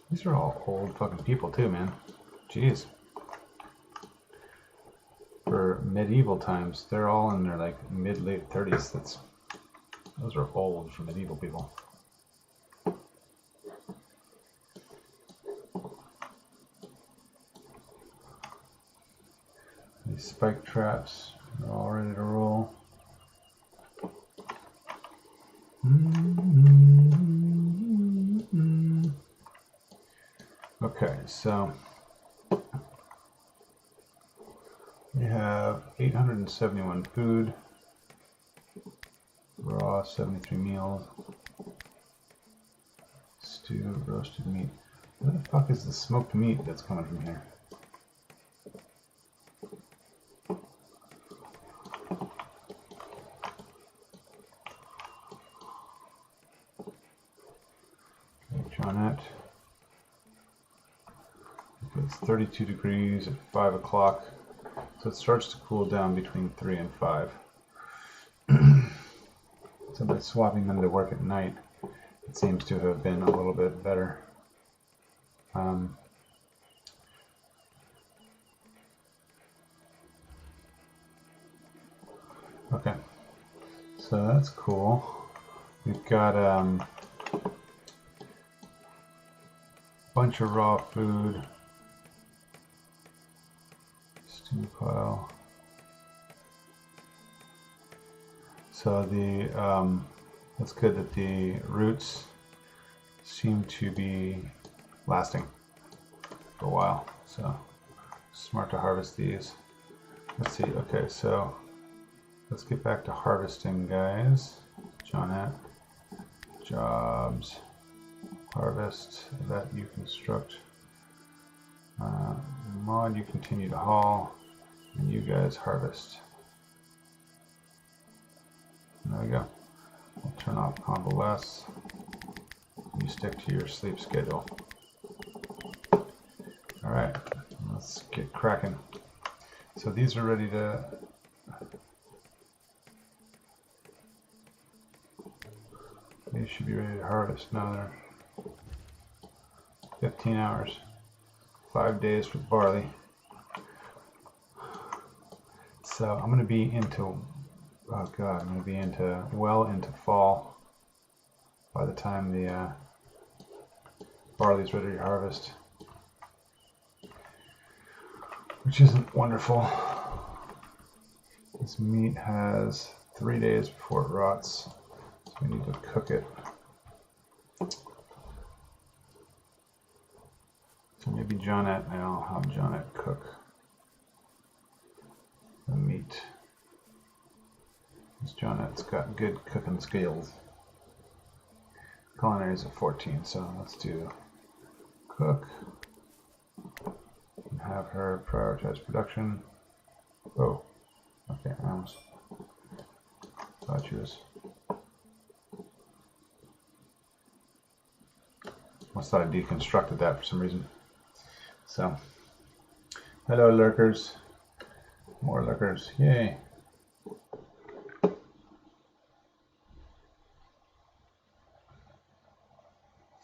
These are all old fucking people too, man. Jeez. For medieval times, they're all in their like mid-late 30s. Those are old for medieval people. These spike traps are all ready to roll. Okay, so we have 871 food, raw 73 meals, stew, roasted meat. Where the fuck is the smoked meat that's coming from here? Okay, Johnette. It's 32 degrees at 5 o'clock, so it starts to cool down between 3 and 5. So by swapping them to work at night, it seems to have been a little bit better. Okay, so that's cool. We've got a bunch of raw food. Stew pile. So that's good that the roots seem to be lasting for a while. So smart to harvest these. Let's see. Okay, so let's get back to harvesting, guys. Johnette, jobs, harvest. That you construct. Mod, you continue to haul, and you guys harvest. There we go. We'll turn off convalesce. You stick to your sleep schedule. Alright, let's get cracking. So these are ready to... These should be ready to harvest. Now they're 15 hours. 5 days for barley. So I'm going to be into... Oh god, I'm going to be into fall by the time the barley's ready to harvest, which isn't wonderful. This meat has 3 days before it rots, so we need to cook it. So maybe Johnette, I'll have Johnette cook the meat. This Johnette's got good cooking skills. Culinary is a 14, so let's do cook and have her prioritize production. Oh, okay, I almost thought she was. Almost thought I deconstructed that for some reason. So, hello lurkers. More lurkers, yay.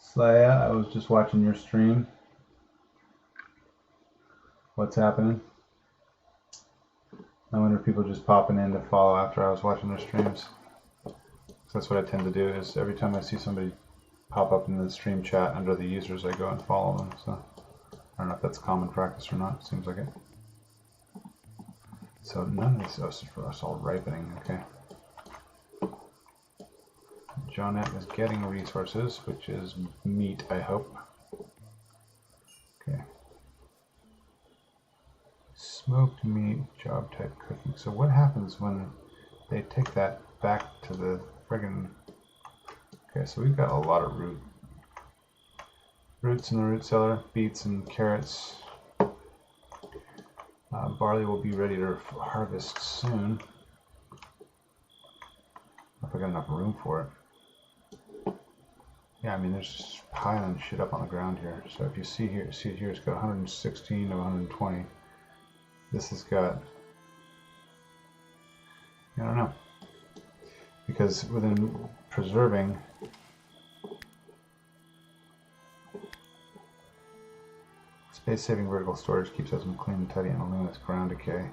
Slaya, I was just watching your stream. What's happening? I wonder if people are just popping in to follow after I was watching their streams. So that's what I tend to do, is every time I see somebody pop up in the stream chat under the users, I go and follow them. So I don't know if that's common practice or not. Seems like it. So none of these, oh, for us all ripening, okay. Johnette is getting resources, which is meat, I hope. Okay. Smoked meat, job type cooking. So what happens when they take that back to the friggin'... Okay, so we've got a lot of roots in the root cellar, beets and carrots. Barley will be ready to harvest soon. If I got enough room for it. yeah, I mean, there's just piling shit up on the ground here. So if you see here, it's got 116 to 120. This has got, I don't know, because within preserving, space-saving vertical storage keeps us from clean and tidy and eliminates ground decay.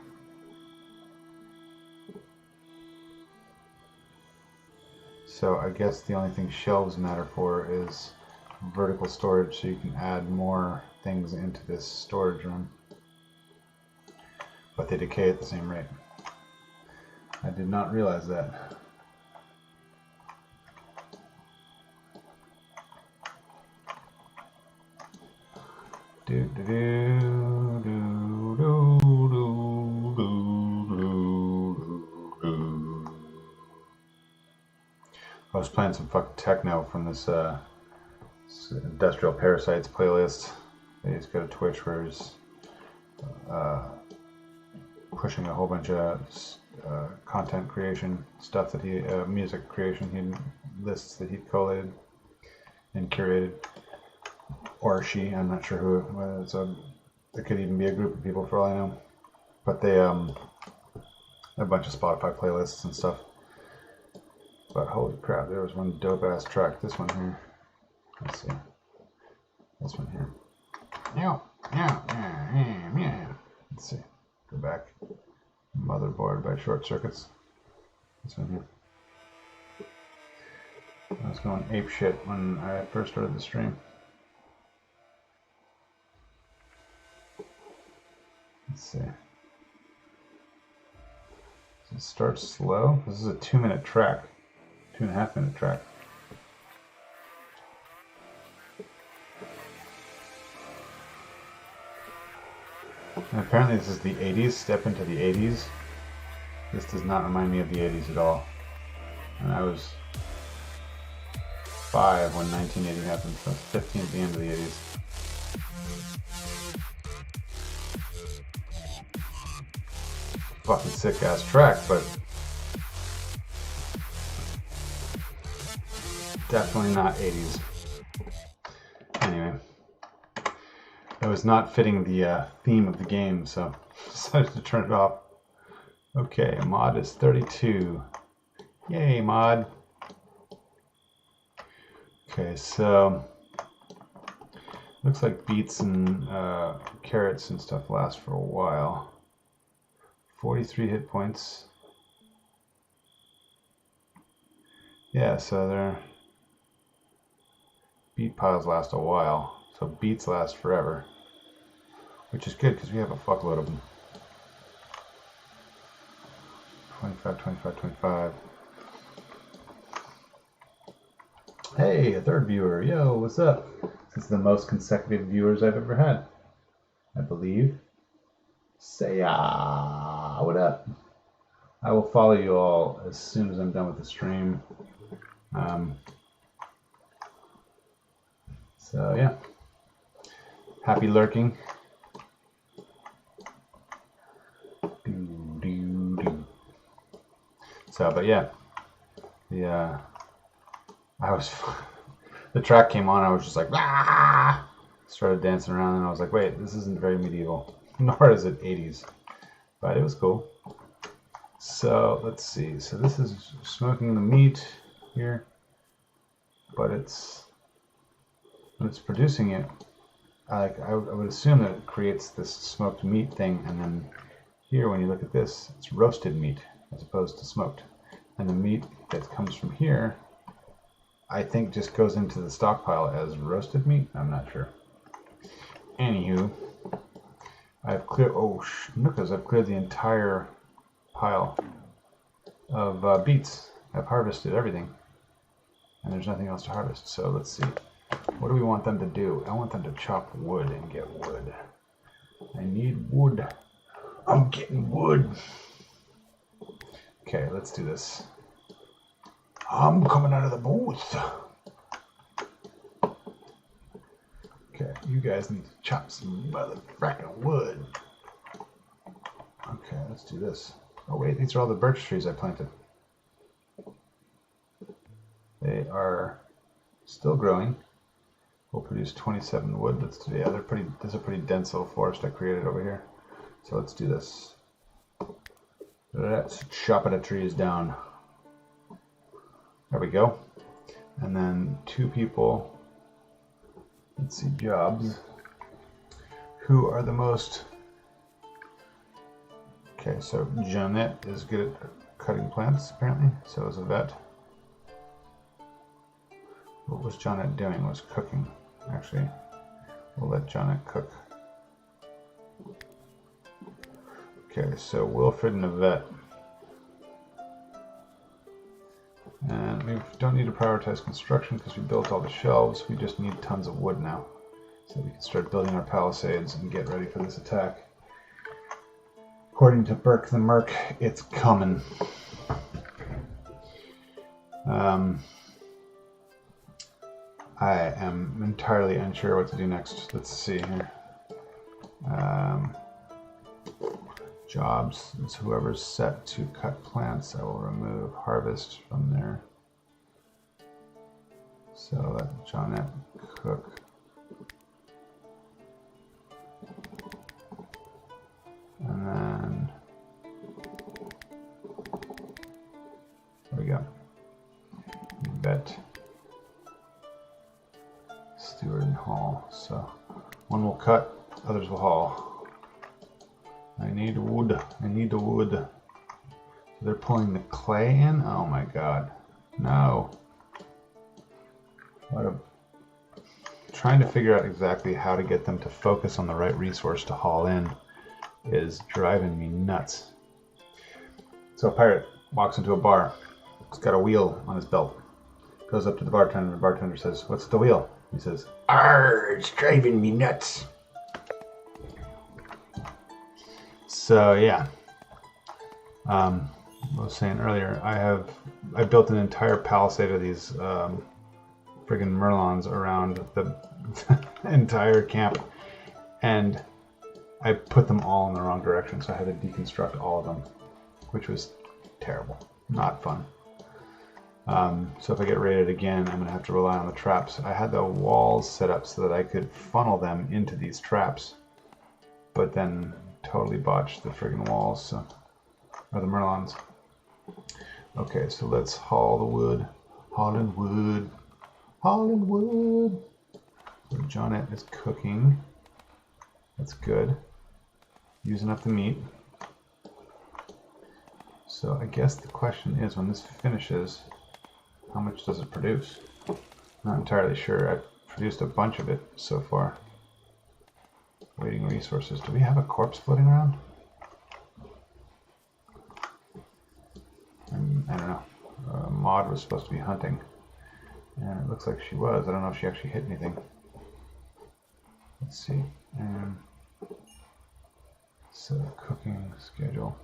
So I guess the only thing shelves matter for is vertical storage, so you can add more things into this storage room. But they decay at the same rate. I did not realize that. I was playing some fucking techno from this Industrial Parasites playlist. He's got a Twitch where he's pushing a whole bunch of content creation stuff that he, music creation, he lists that he collated and curated, or she, I'm not sure who, whether it's it could even be a group of people for all I know, but they a bunch of Spotify playlists and stuff. But holy crap, there was one dope ass track. This one here. Let's see. This one here. Yeah. Let's see. Go back. Motherboard by Short Circuits. This one here. I was going ape shit when I first started the stream. Let's see. Does it start slow? This is a 2-minute track. 2.5-minute track. And apparently this is the 80s, step into the 80s. This does not remind me of the 80s at all. And I was 5 when 1980 happened, so I was 15 at the end of the 80s. Fucking sick ass track, but definitely not 80s. Anyway, it was not fitting the theme of the game, so I decided to turn it off. Okay, mod is 32. Yay, mod. Okay, so looks like beets and carrots and stuff last for a while. 43 hit points. Yeah, so they're beet piles last a while, so beets last forever, which is good because we have a fuckload of them. 25, 25, 25. Hey, a third viewer. Yo, what's up? This is the most consecutive viewers I've ever had, I believe. Say what up? I will follow you all as soon as I'm done with the stream. So yeah, happy lurking. So, but yeah, the track came on. I was just like, ah! Started dancing around, and I was like, wait, this isn't very medieval, nor is it 80s, but it was cool. So let's see. So this is smoking the meat here, but when it's producing it, I would assume that it creates this smoked meat thing, and then here, when you look at this, it's roasted meat as opposed to smoked. And the meat that comes from here, I think, just goes into the stockpile as roasted meat. I'm not sure. Anywho, I've cleared, I've cleared the entire pile of beets. I've harvested everything, and there's nothing else to harvest. So let's see. What do we want them to do? I want them to chop wood and get wood. I need wood. I'm getting wood. Okay, let's do this. I'm coming out of the booth. Okay, you guys need to chop some motherfucking wood. Okay, let's do this. Oh wait, these are all the birch trees I planted. They are Still growing. We'll produce 27 wood. Yeah, there's a pretty dense little forest I created over here. So let's do this. Let's chop the trees down. There we go. And then 2 people. Let's see, jobs. Who are the most... Okay, so Jeanette is good at cutting plants, apparently. So is Yvette. What was Jeanette doing? Was cooking. Actually, we'll let Jeanette cook. Okay, so Wilfred and Yvette. And we don't need to prioritize construction because we built all the shelves. We just need tons of wood now. So we can start building our palisades and get ready for this attack. According to Burke the Merc, it's coming. I am entirely unsure what to do next. Let's see here. Jobs. It's whoever's set to cut plants. I will remove harvest from there. So let Jeanette cook. And then there we go. Bet. Steward and haul. So one will cut, others will haul. I need wood. I need the wood. So they're pulling the clay in? Oh my god. No. Trying to figure out exactly how to get them to focus on the right resource to haul in is driving me nuts. So a pirate walks into a bar. He's got a wheel on his belt. Goes up to the bartender. The bartender says, "What's the wheel?" He says, "Arr, it's driving me nuts." So yeah, I was saying earlier, I built an entire palisade of these friggin' Merlons around the entire camp, and I put them all in the wrong direction, so I had to deconstruct all of them, which was terrible, not fun. So if I get raided again, I'm gonna have to rely on the traps. I had the walls set up so that I could funnel them into these traps, but then totally botched the friggin' walls, so, or the Merlons. Okay, so let's haul the wood. Hauling wood. Hauling wood. So Jeanette is cooking. That's good. Using up the meat. So I guess the question is, when this finishes, how much does it produce? Not entirely sure. I've produced a bunch of it so far. Waiting resources. Do we have a corpse floating around? I don't know. Maud was supposed to be hunting, and it looks like she was. I don't know if she actually hit anything. Let's see. So cooking schedule.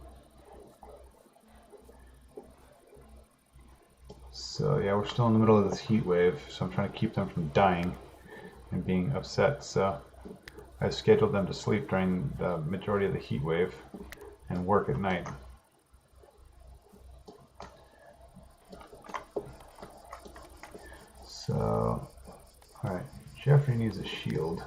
So yeah, we're still in the middle of this heat wave, so I'm trying to keep them from dying and being upset. So I scheduled them to sleep during the majority of the heat wave and work at night. So, alright, Jeffrey needs a shield.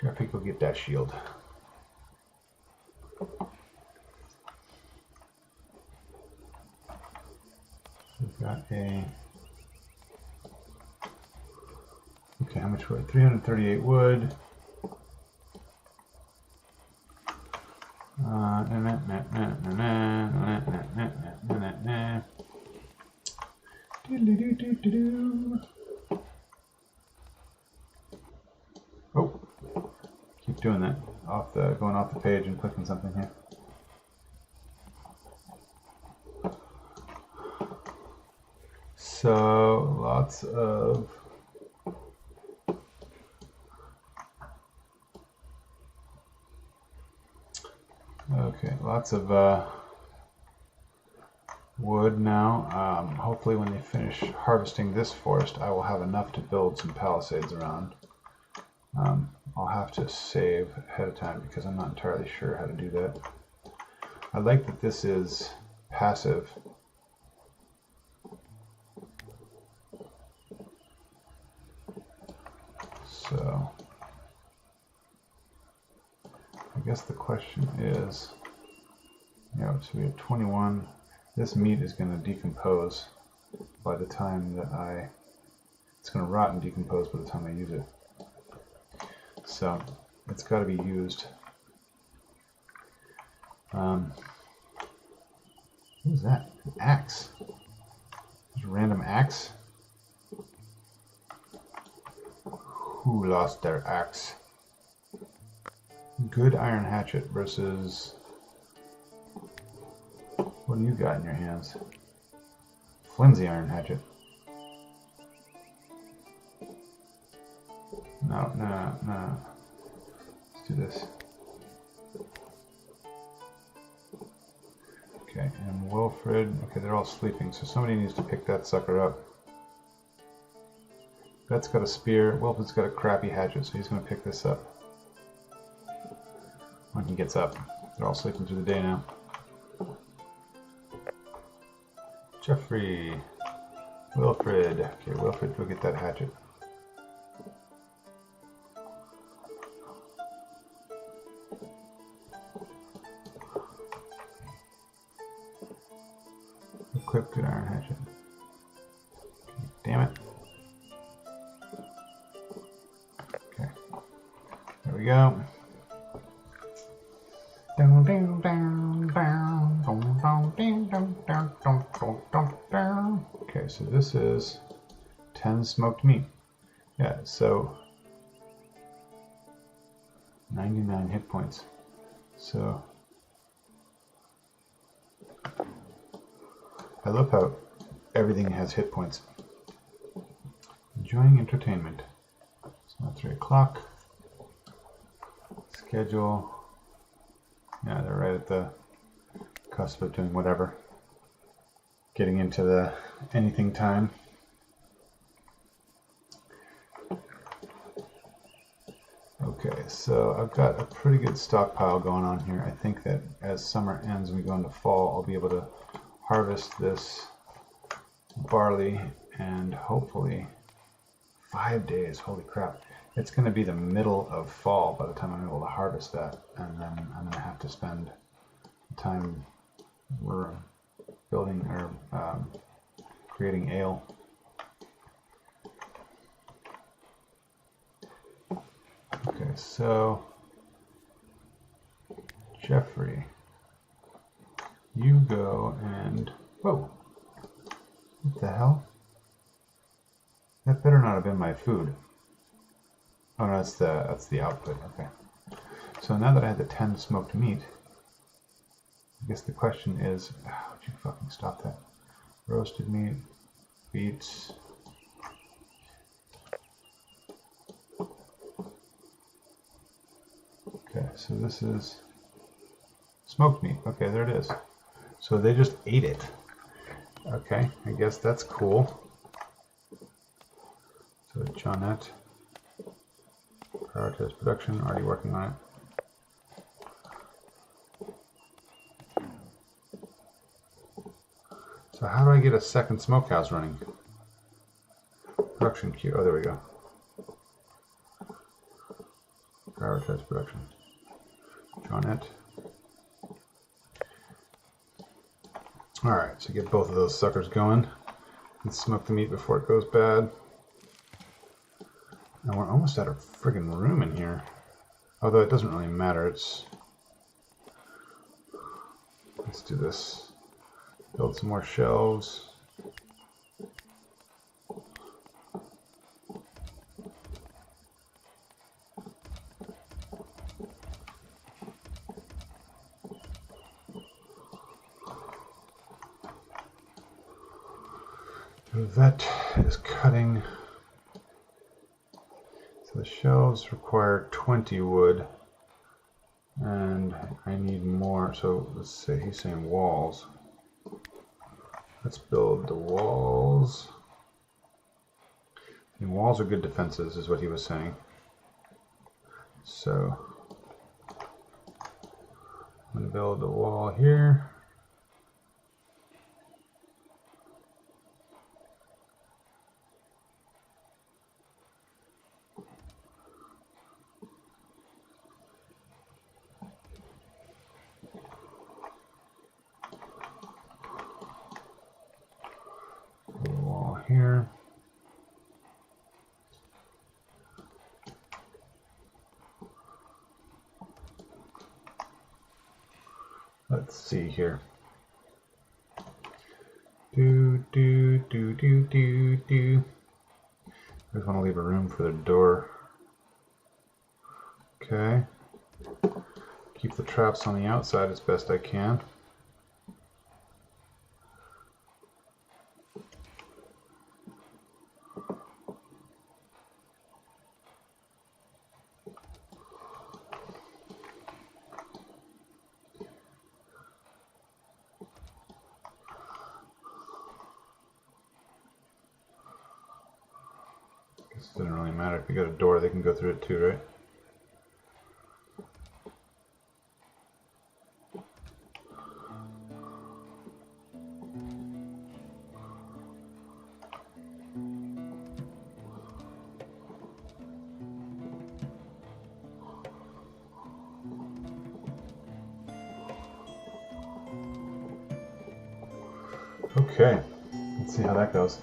Jeffrey, go get that shield. We've got a... Okay, how much wood? 338 wood. Oh, keep doing that. Going off the page and clicking something here. So lots of wood now. Hopefully when they finish harvesting this forest, I will have enough to build some palisades around. I'll have to save ahead of time because I'm not entirely sure how to do that. I like that this is passive. So I guess the question is, so we have 21. This meat is going to decompose by the time that it's going to rot and decompose by the time I use it. So it's got to be used. What is that? An axe. Just a random axe. Who lost their axe? Good iron hatchet versus, what do you got in your hands? Flimsy iron hatchet. No. Let's do this. Okay, and Wilfred. Okay, they're all sleeping, so somebody needs to pick that sucker up. That's got a spear. Wilfred's got a crappy hatchet, so he's going to pick this up when he gets up. They're all sleeping through the day now. Jeffrey. Wilfred. Okay, Wilfred, go get that hatchet. Equip good iron hatchet. Damn it. Okay. There we go. Okay, so this is 10 smoked meat. Yeah, so 99 hit points. So I love how everything has hit points. Enjoying entertainment. It's now 3 o'clock. Schedule. Yeah, they're right at the cusp of doing whatever. Getting into the anything time. Okay, so I've got a pretty good stockpile going on here. I think that as summer ends and we go into fall, I'll be able to harvest this barley, and hopefully 5 days, holy crap. It's going to be the middle of fall by the time I'm able to harvest that, and then I'm going to have to spend time building or creating ale. Okay, so Jeffrey, you go and, whoa, what the hell? That better not have been my food. Oh no, that's the output, okay. So now that I had the 10 smoked meat, I guess the question is, how would you fucking stop that? Roasted meat, beets. Okay, so this is smoked meat. Okay, there it is. So they just ate it. Okay, I guess that's cool. So Johnette, prioritize production, already working on it. So how do I get a second smokehouse running? Production queue, oh there we go. Prioritize production. Johnette. Alright, so get both of those suckers going and smoke the meat before it goes bad. And we're almost out of friggin' room in here. Although it doesn't really matter, let's do this. Build some more shelves. The vet is cutting. So the shelves require 20 wood. And I need more, so let's say he's saying walls. Let's build the walls. And walls are good defenses, is what he was saying. So I'm going to build a wall here. Let's see here. Do. I just want to leave a room for the door. Okay. Keep the traps on the outside as best I can. It doesn't really matter. If you got a door, they can go through it too, right? Okay, let's see how that goes.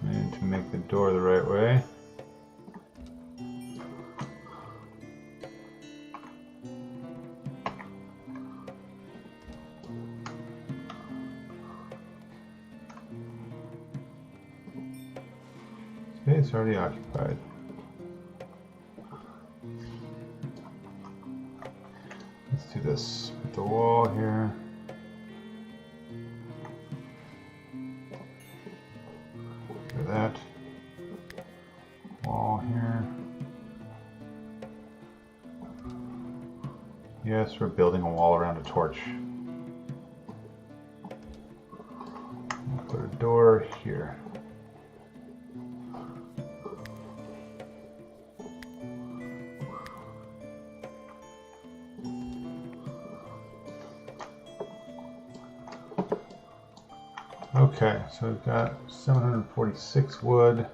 And to make the door the right way. Space already occupied. Let's do this with the wall here. Do that. Wall here. Yes, we're building a wall around a torch. We'll put a door here. Okay, so we've got 746 wood.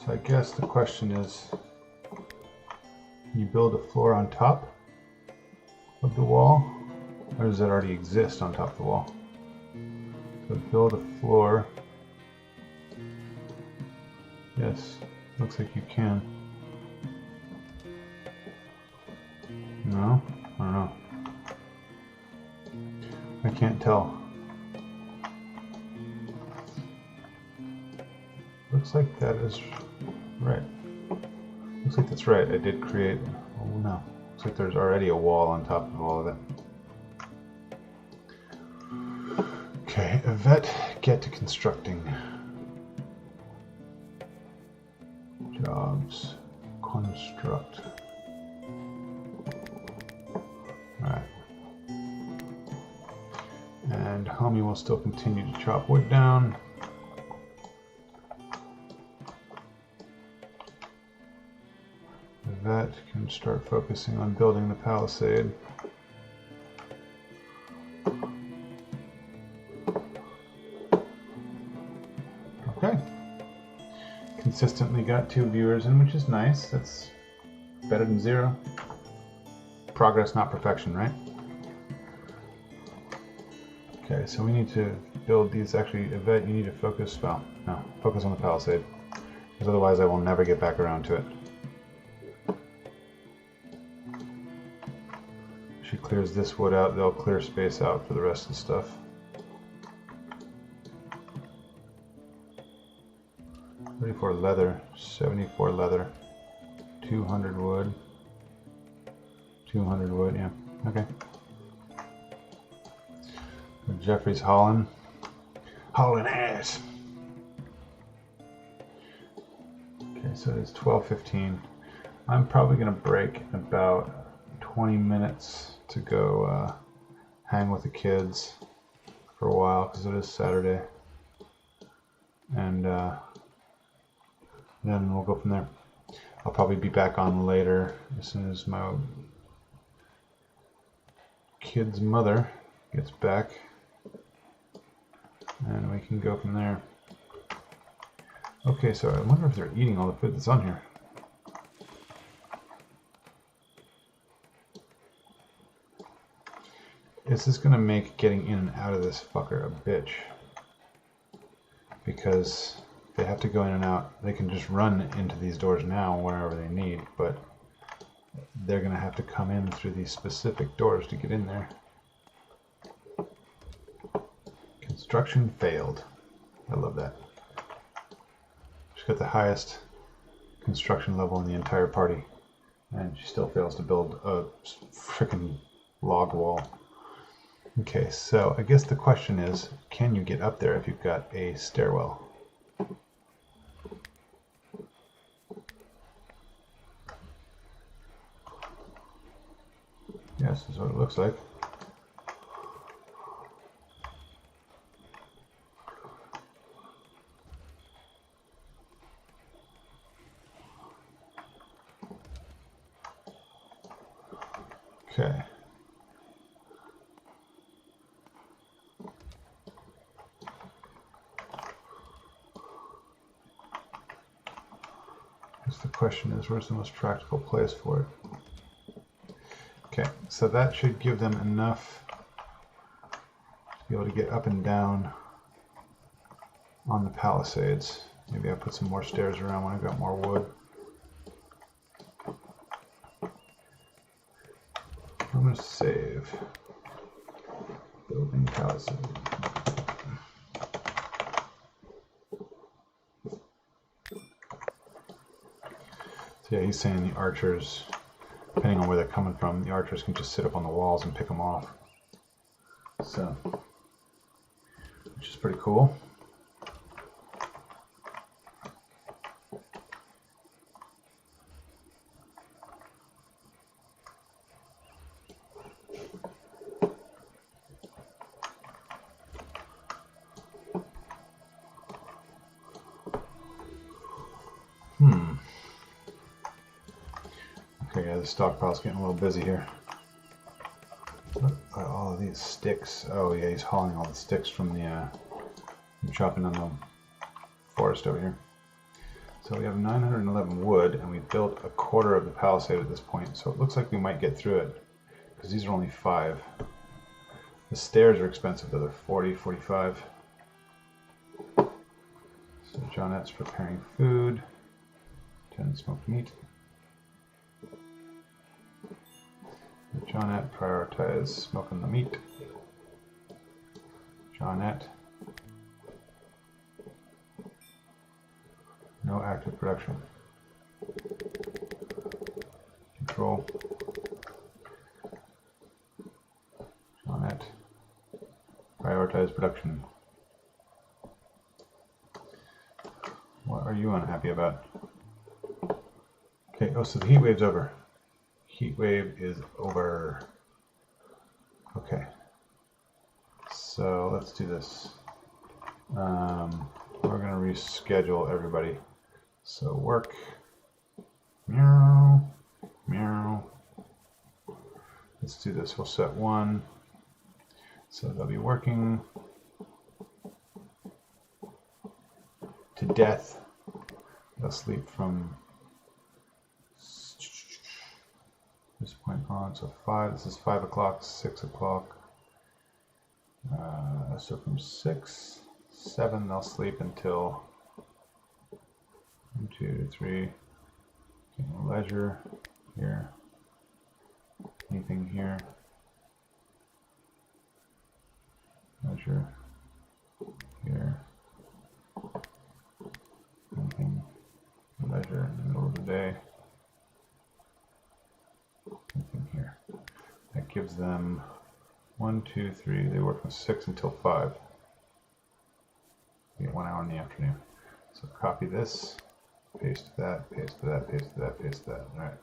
So I guess the question is, can you build a floor on top of the wall, or does it already exist on top of the wall? So build a floor. Yes, looks like you can. No? I don't know. I can't tell. Looks like that is right. Looks like that's right. I did create. Oh no. Looks like there's already a wall on top of all of it. Okay, Yvette, get to constructing. Jobs. Construct. Alright. And Homie will still continue to chop wood down. That can start focusing on building the palisade. Okay. Consistently got 2 viewers in, which is nice. That's better than 0. Progress, not perfection, right? Okay, so we need to build these. Actually, Yvette, you need to focus. Well, no, focus on the palisade, because otherwise I will never get back around to it. She clears this wood out, they'll clear space out for the rest of the stuff. $34 leather, 74 leather, 200 wood, 200 wood, yeah, okay. Jeffrey's hauling ass. Okay, so it's 12:15. I'm probably gonna break in about 20 minutes to go hang with the kids for a while because it is Saturday, and then we'll go from there. I'll probably be back on later as soon as my kid's mother gets back, and we can go from there. Okay, so I wonder if they're eating all the food that's on here. is this going to make getting in and out of this fucker a bitch? Because they have to go in and out. They can just run into these doors now whenever they need, but they're going to have to come in through these specific doors to get in there. Construction failed. I love that. She's got the highest construction level in the entire party, and she still fails to build a freaking log wall. Okay, so I guess the question is, can you get up there if you've got a stairwell? Yes, this is what it looks like. Okay. The question is, where's the most practical place for it? Okay, so that should give them enough to be able to get up and down on the palisades. Maybe I'll put some more stairs around when I've got more wood. I'm going to save. Building palisade. Yeah, he's saying the archers, depending on where they're coming from, the archers can just sit up on the walls and pick them off. So, which is pretty cool. Okay, yeah, the stockpile's getting a little busy here. Look at all of these sticks. Oh yeah, he's hauling all the sticks from the chopping on the forest over here. So we have 911 wood, and we built a quarter of the palisade at this point. So it looks like we might get through it, because these are only 5. The stairs are expensive, though. They're 40, 45. So Johnette's preparing food. 10 smoked meat. Johnette, prioritize smoking the meat. Johnette. No active production. Control. Johnette. Prioritize production. What are you unhappy about? Okay, oh, so the heat wave's over. Heat wave is over. Okay. So let's do this. We're going to reschedule everybody. So work. Meow. Meow. Let's do this. We'll set 1. So they'll be working to death. They'll sleep from this point on. So 5. This is 5 o'clock, 6 o'clock. So from 6, 7, they'll sleep until 1, 2, 3. Leisure here. Anything here? Leisure here. Anything? Leisure in the middle of the day. Anything here? That gives them 1, 2, 3. They work from 6 until 5. You get 1 hour in the afternoon. So copy this, paste that, paste that, paste that, paste that. All right,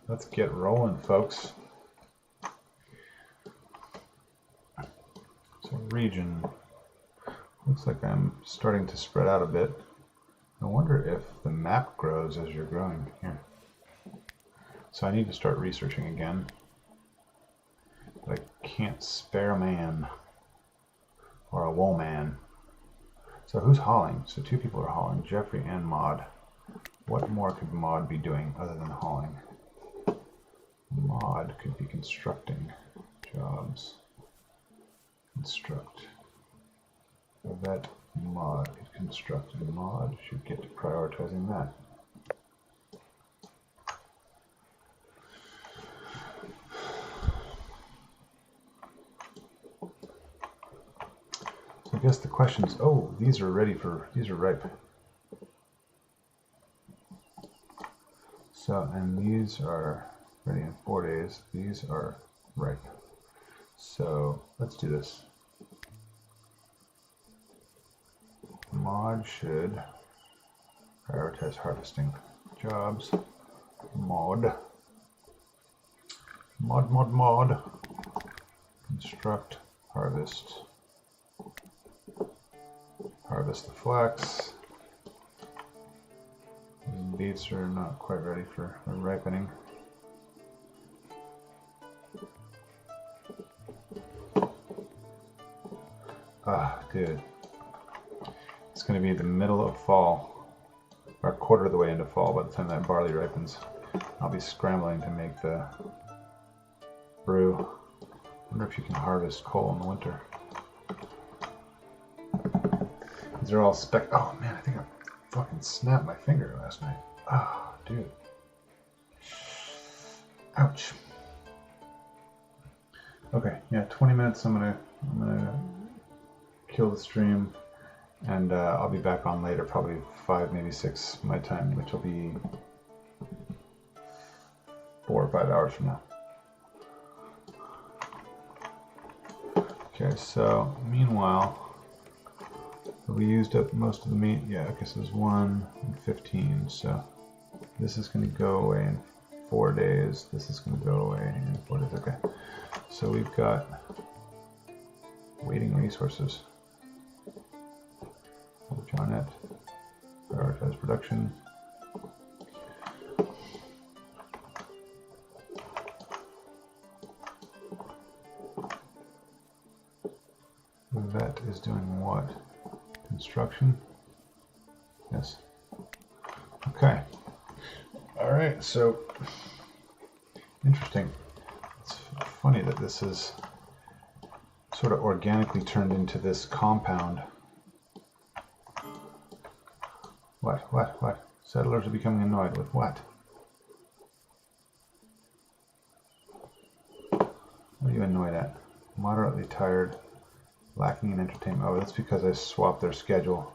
let's get rolling, folks. So region, looks like I'm starting to spread out a bit. I wonder if the map grows as you're growing here. So I need to start researching again. But I can't spare a man or a woman. So who's hauling? So 2 people are hauling, Jeffrey and Maud. What more could Maud be doing other than hauling? Maud could be constructing jobs. construct vet mod. Construct a mod. Should get to prioritizing that. So I guess the question is, oh, these are ready for, these are ripe. So, and these are ready in 4 days. These are ripe. So let's do this. Mod should prioritize harvesting jobs. Mod. Construct harvest. Harvest the flax. These beets are not quite ready for ripening. Ah, dude. It's going to be the middle of fall, or a quarter of the way into fall by the time that barley ripens. I'll be scrambling to make the brew. I wonder if you can harvest coal in the winter. These are all oh man, I think I fucking snapped my finger last night. Ah, dude. Ouch. Okay, yeah, 20 minutes. I'm gonna kill the stream, and I'll be back on later, probably 5, maybe 6 my time, which will be 4 or 5 hours from now. Okay, so meanwhile, we used up most of the meat. Yeah, okay, so there's 1 and 15. So this is going to go away in 4 days. This is going to go away in 4 days. Okay, so we've got waiting resources. John it. Prioritize production. Vet is doing what? Construction? Yes. Okay. All right, so interesting. It's funny that this is sort of organically turned into this compound. What? Settlers are becoming annoyed with what? What are you annoyed at? Moderately tired. Lacking in entertainment. Oh, that's because I swapped their schedule.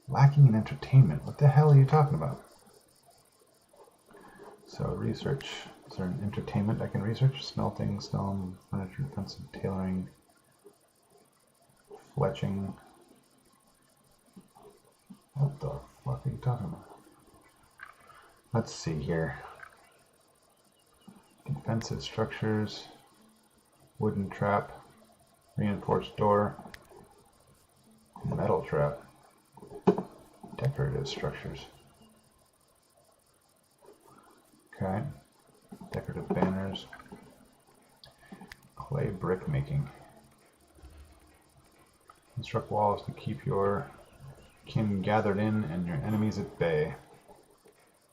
Lacking in entertainment? What the hell are you talking about? So, research. Is there an entertainment I can research? Smelting, stone, furniture, fencing, tailoring, fletching. What the fuck are you talking about? Let's see here. Defensive structures, wooden trap, reinforced door, metal trap, decorative structures. Okay, decorative banners, clay brick making. Construct walls to keep your kin gathered in and your enemies at bay.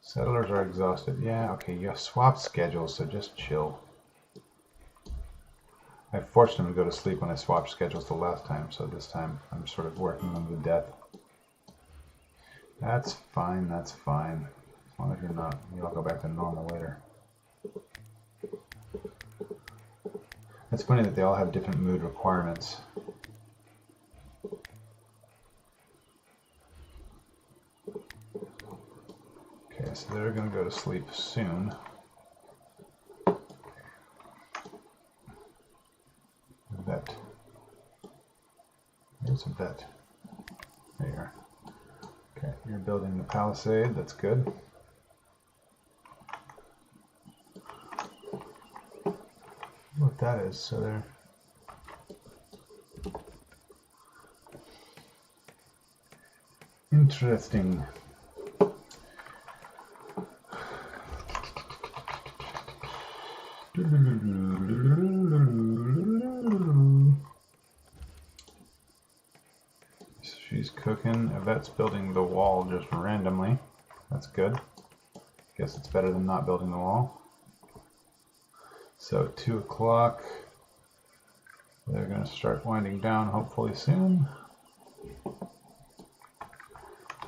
Settlers are exhausted. Yeah, okay, you have swapped schedules, so just chill. I forced them to go to sleep when I swapped schedules the last time, so this time I'm sort of working them to death. That's fine, that's fine. As long as you're not, you all go back to normal later. It's funny that they all have different mood requirements. Okay, so they're going to go to sleep soon. Vet. There's a vet. There you are. Okay, you're building the palisade. That's good. What that is, so they're interesting. She's cooking. Yvette's building the wall just randomly. That's good. Guess it's better than not building the wall. So 2 o'clock. They're going to start winding down hopefully soon.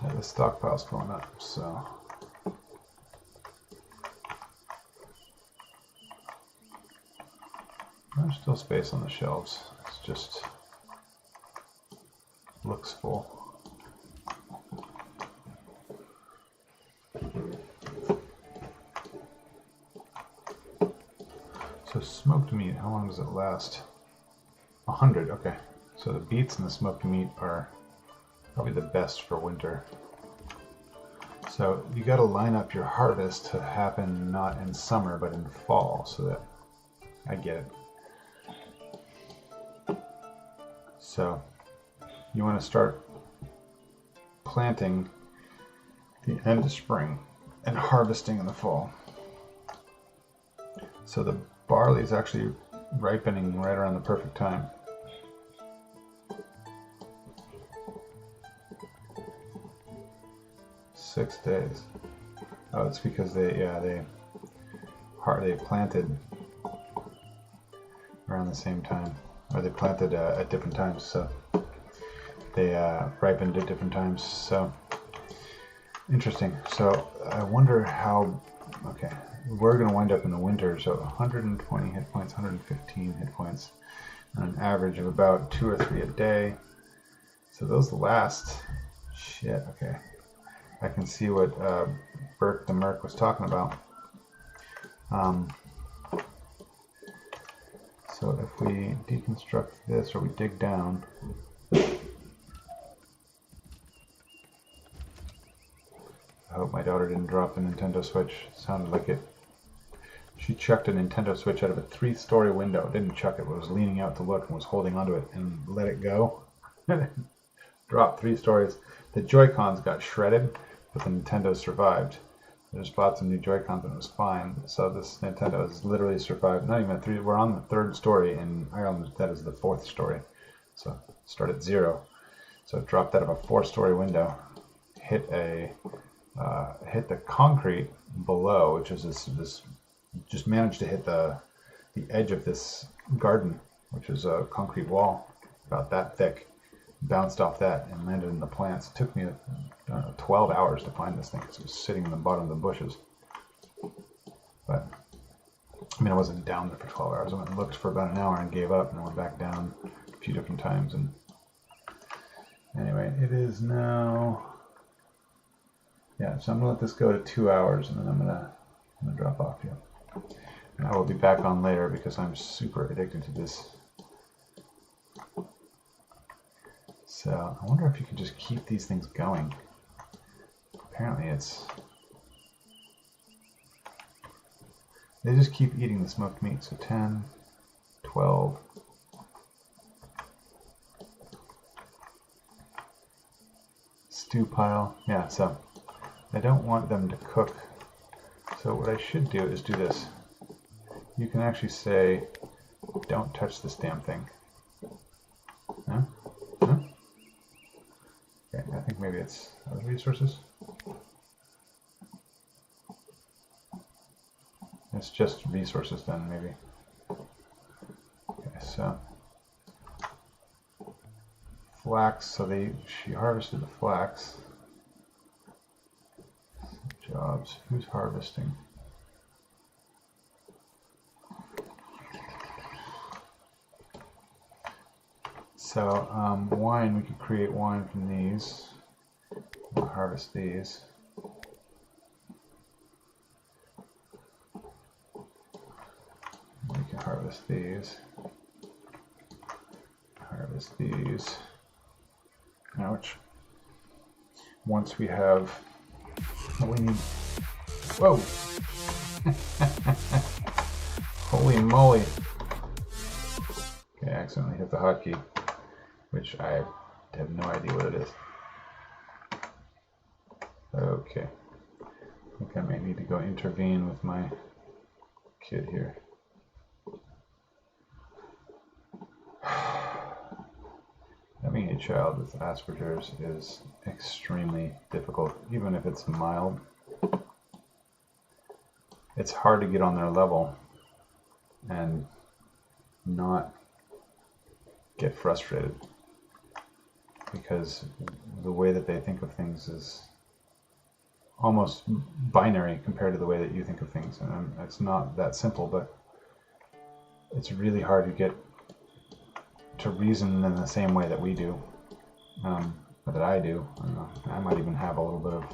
Yeah, the stockpile's going up, so there's still space on the shelves. It's just looks full. So smoked meat, how long does it last? 100, okay. So the beets and the smoked meat are probably the best for winter. So you got to line up your harvest to happen not in summer but in fall, so that I get it. So you want to start planting the end of spring and harvesting in the fall. So the barley is actually ripening right around the perfect time. Six days. Oh, it's because they planted around the same time, or they planted at different times, so they ripened at different times. So interesting. So I wonder how. Okay, we're going to wind up in the winter. So 120 hit points, 115 hit points, on an average of about 2 or 3 a day. So those last. Shit. Okay. I can see what Bert the Merc was talking about. So if we deconstruct this, or we dig down, I hope my daughter didn't drop the Nintendo Switch. It sounded like it. She chucked a Nintendo Switch out of a 3-story window. Didn't chuck it, but was leaning out to look and was holding onto it and let it go. Dropped 3 stories. The Joy-Cons got shredded, but the Nintendo survived. I just bought some new Joy-Cons and it was fine. So this Nintendo has literally survived. Not even 3. We're on the 3rd story in Ireland. That is the 4th story. So start at 0. So it dropped out of a 4-story window, hit the concrete below, which is this just managed to hit the edge of this garden, which is a concrete wall about that thick. Bounced off that and landed in the plants. It took me 12 hours to find this thing because it was sitting in the bottom of the bushes. But I mean, I wasn't down there for 12 hours. I went and looked for about an hour and gave up, and I went back down a few different times. And anyway, it is now. Yeah, so I'm gonna let this go to 2 hours, and then I'm gonna drop off here. And I will be back on later because I'm super addicted to this. So I wonder if you could just keep these things going. Apparently they just keep eating the smoked meat. So 10, 12. Stew pile. Yeah, so I don't want them to cook. So what I should do is do this. You can actually say, don't touch this damn thing. Huh? Huh? Okay, I think maybe it's other resources. It's just resources then, maybe. Okay, so flax. So she harvested the flax. Jobs. Who's harvesting? So wine, we could create wine from these. We'll harvest these. We can harvest these. Harvest these. Ouch. Once we have what we need. Whoa! Holy moly! Okay, I accidentally hit the hotkey, which I have no idea what it is. Okay. I think I may need to go intervene with my kid here. Having a child with Asperger's is extremely difficult, even if it's mild. It's hard to get on their level and not get frustrated because the way that they think of things is almost binary compared to the way that you think of things. And it's not that simple, but it's really hard to get to reason in the same way that we do, or that I do. I don't know. I might even have a little bit of,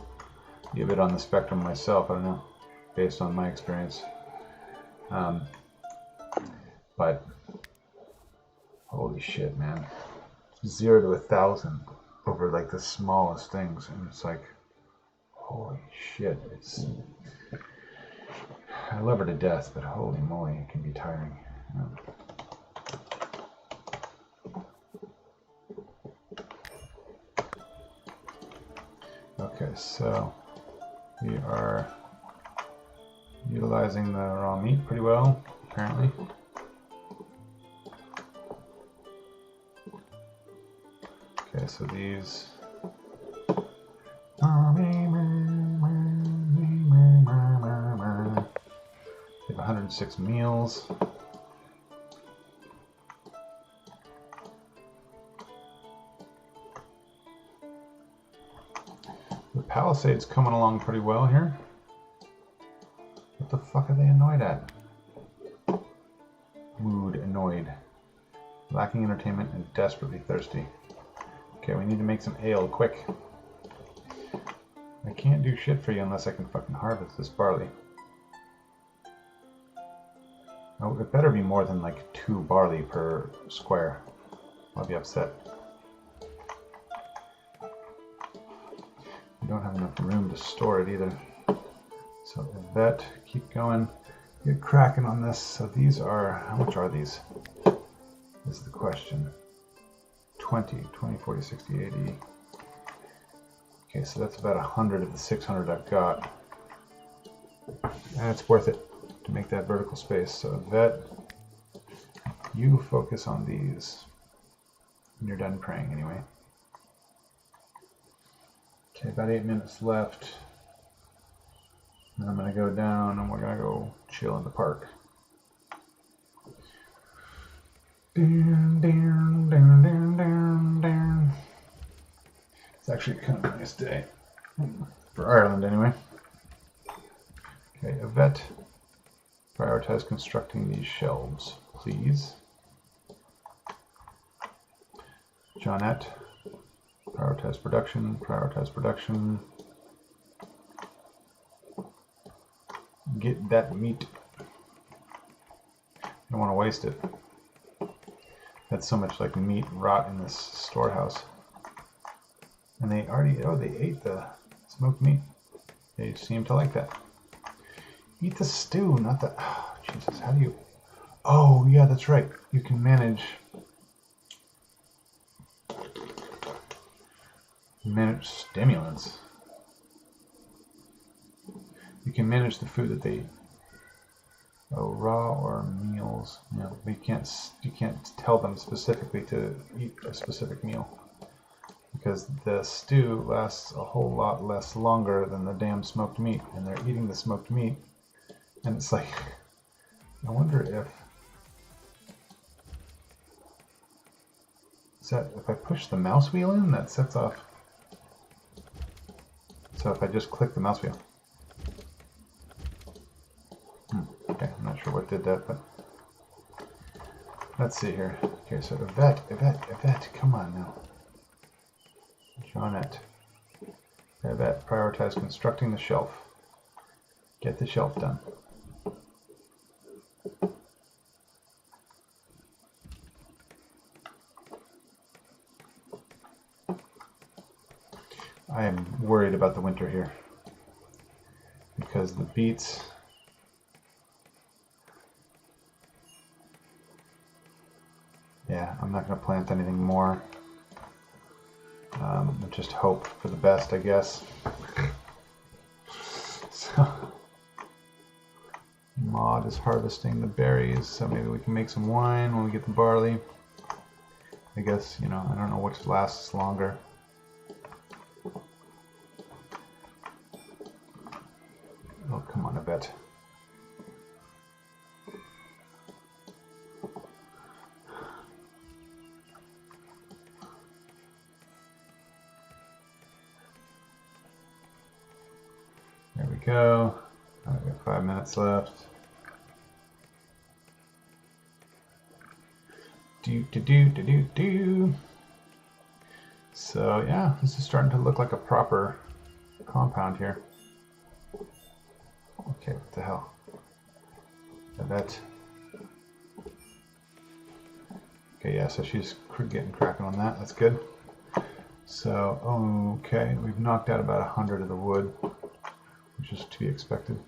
be a bit on the spectrum myself. I don't know, based on my experience. But holy shit, man! 0 to 1,000 over like the smallest things, and it's like, holy shit! It's, I love her to death, but holy moly, it can be tiring. Okay, so we are utilizing the raw meat pretty well, apparently. Okay, so these we have 106 meals. The Palisades coming along pretty well here. What the fuck are they annoyed at? Mood annoyed. Lacking entertainment and desperately thirsty. Okay, we need to make some ale quick. I can't do shit for you unless I can fucking harvest this barley. Oh, it better be more than like 2 barley per square. I'll be upset. We don't have enough room to store it either. So that, keep going, get cracking on this. So these are, how much are these? Is the question. 20, 40, 60, 80. Okay, so that's about 100 of the 600 I've got. And it's worth it to make that vertical space. So that, you focus on these when you're done praying anyway. Okay, about 8 minutes left. Then I'm gonna go down and we're gonna go chill in the park. Down, down, down, down, down, down. It's actually kind of a nice day for Ireland anyway. Okay, Yvette, prioritize constructing these shelves, please. Johnette, prioritize production, prioritize production. Get that meat. I don't want to waste it. That's so much like meat rot in this storehouse. And they already, oh, they ate the smoked meat. They seem to like that. Eat the stew, not the, oh, Jesus, how do you, oh, yeah, that's right. You can manage stimulants. You can manage the food that they eat. Oh, raw or meals. No, you can't tell them specifically to eat a specific meal because the stew lasts a whole lot less longer than the damn smoked meat, and they're eating the smoked meat, and it's like, I wonder if I push the mouse wheel in, that sets off. So if I just click the mouse wheel. Okay, I'm not sure what did that, but let's see here. Okay, so Yvette, come on now. Johnette. Yvette, prioritize constructing the shelf. Get the shelf done. I am worried about the winter here because the beets, yeah, I'm not going to plant anything more. Just hope for the best, I guess. So, Maud is harvesting the berries, so maybe we can make some wine when we get the barley. I guess, you know, I don't know which lasts longer. Oh, come on, Yvette. go. I've got 5 minutes left. Do. So yeah, this is starting to look like a proper compound here. Okay, what the hell? That. Okay, yeah, so she's getting cracking on that. That's good. So, okay, we've knocked out about 100 of the wood, which is to be expected.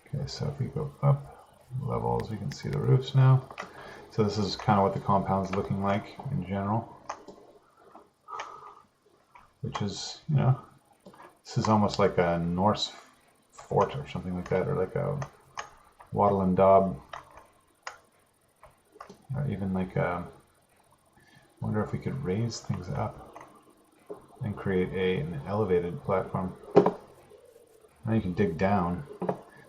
Okay, so if we go up levels, we can see the roofs now. So this is kind of what the compound's looking like in general, which is, you know, this is almost like a Norse fort or something like that, or like a wattle and daub, or even like a, I wonder if we could raise things up and create an elevated platform. Now you can dig down,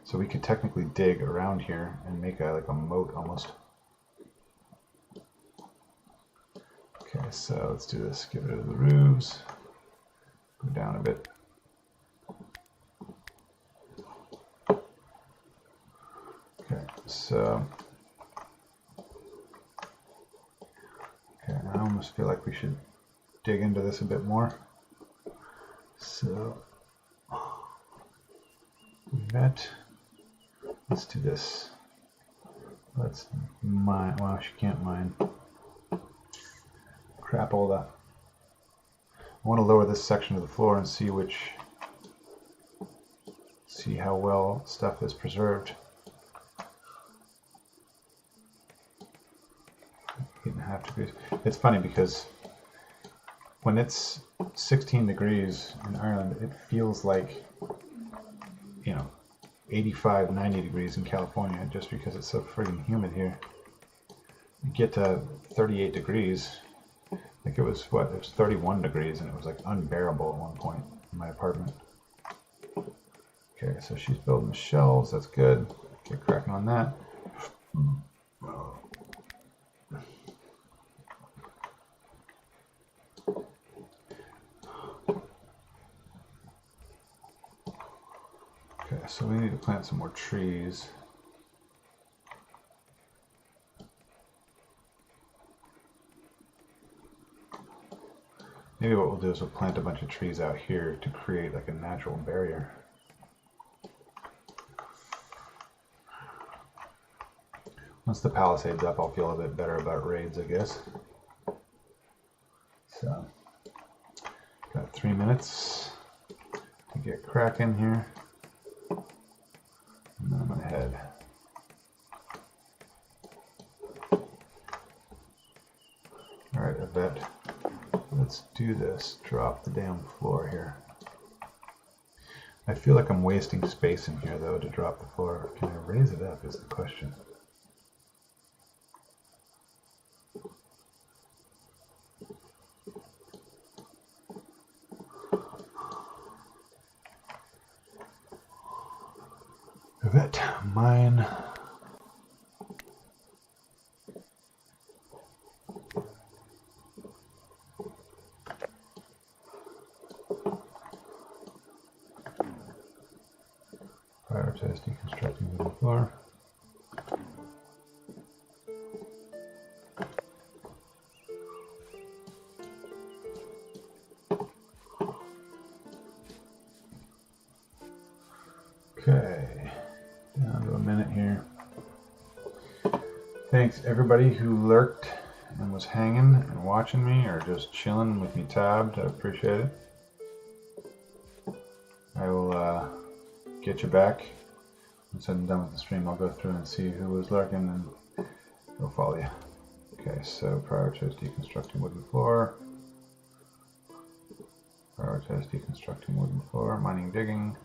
so we could technically dig around here and make like a moat almost. Okay, so let's do this. Get rid of the roofs. Go down a bit. Okay, so I almost feel like we should dig into this a bit more. So let's do this. Let's mine. Well, she can't mine. Crapola. I want to lower this section of the floor and see how well stuff is preserved. 8.5 degrees. It's funny because when it's 16 degrees in Ireland, it feels like, you know, 85, 90 degrees in California, just because it's so friggin' humid here. You get to 38 degrees. I think it was, what, it was 31 degrees, and it was like unbearable at one point in my apartment. Okay, so she's building the shelves. That's good. Get cracking on that. Okay, so we need to plant some more trees. Maybe what we'll do is we'll plant a bunch of trees out here to create like a natural barrier. Once the palisade's up, I'll feel a bit better about raids, I guess. So, got 3 minutes to get cracking here. And then I'm gonna head. Alright, Yvette, let's do this. Drop the damn floor here. I feel like I'm wasting space in here though to drop the floor. Can I raise it up is the question. Yvette, mine. Prioritize deconstructing wooden floor. Okay, down to a minute here. Thanks everybody who lurked and was hanging and watching me or just chilling with me tabbed. I appreciate it. I will get you back. Once I'm done with the stream, I'll go through and see who was lurking and go follow you. Okay, so prioritize deconstructing wooden floor. Prioritize deconstructing wooden floor, mining, digging.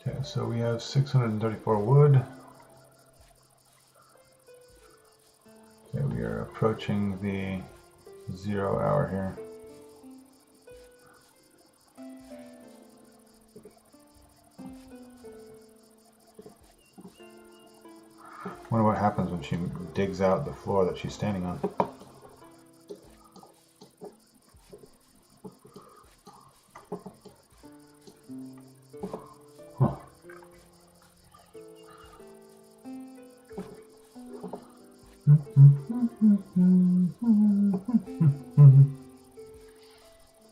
Okay, so we have 634 wood. Okay, we are approaching the 0 hour here. Wonder what happens when she digs out the floor that she's standing on. Huh.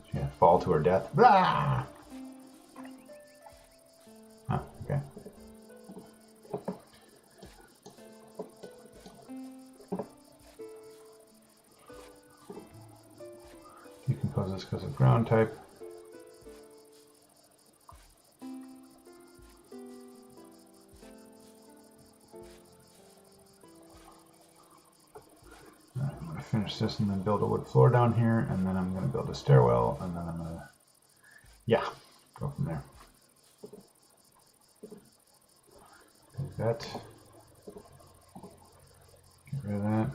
She's gonna fall to her death. Ah! Oh, okay. Decompose this because of ground type. I'm going to finish this and then build a wood floor down here, and then I'm going to build a stairwell, and then I'm going to, yeah, go from there. Like that. Get rid of that.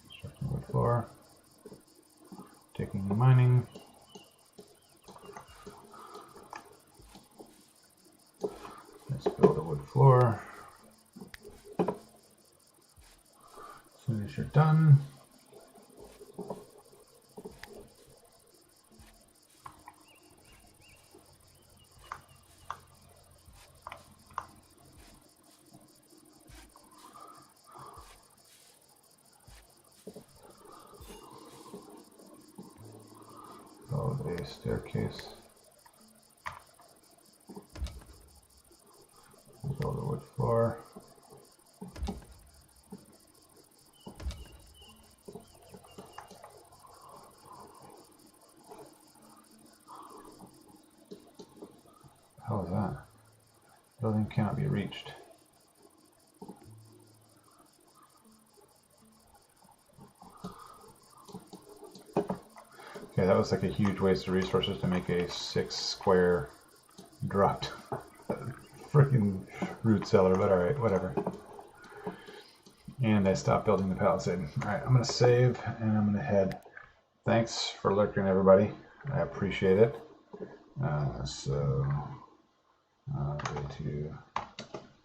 Constructing wood floor. Taking the mining. Let's build a wood floor. As soon as you're done, build a staircase. Build a wood floor. How is that? Building cannot be reached. Okay, that was like a huge waste of resources to make a 6 square dropped freaking root cellar, but alright, whatever. And I stopped building the palisade. Alright, I'm going to save and I'm going to head. Thanks for lurking, everybody. I appreciate it. Go to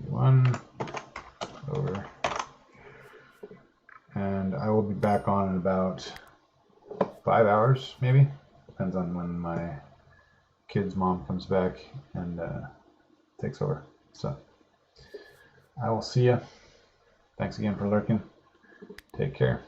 P1 over, and I will be back on in about 5 hours, maybe. Depends on when my kid's mom comes back and takes over. So I will see ya. Thanks again for lurking. Take care.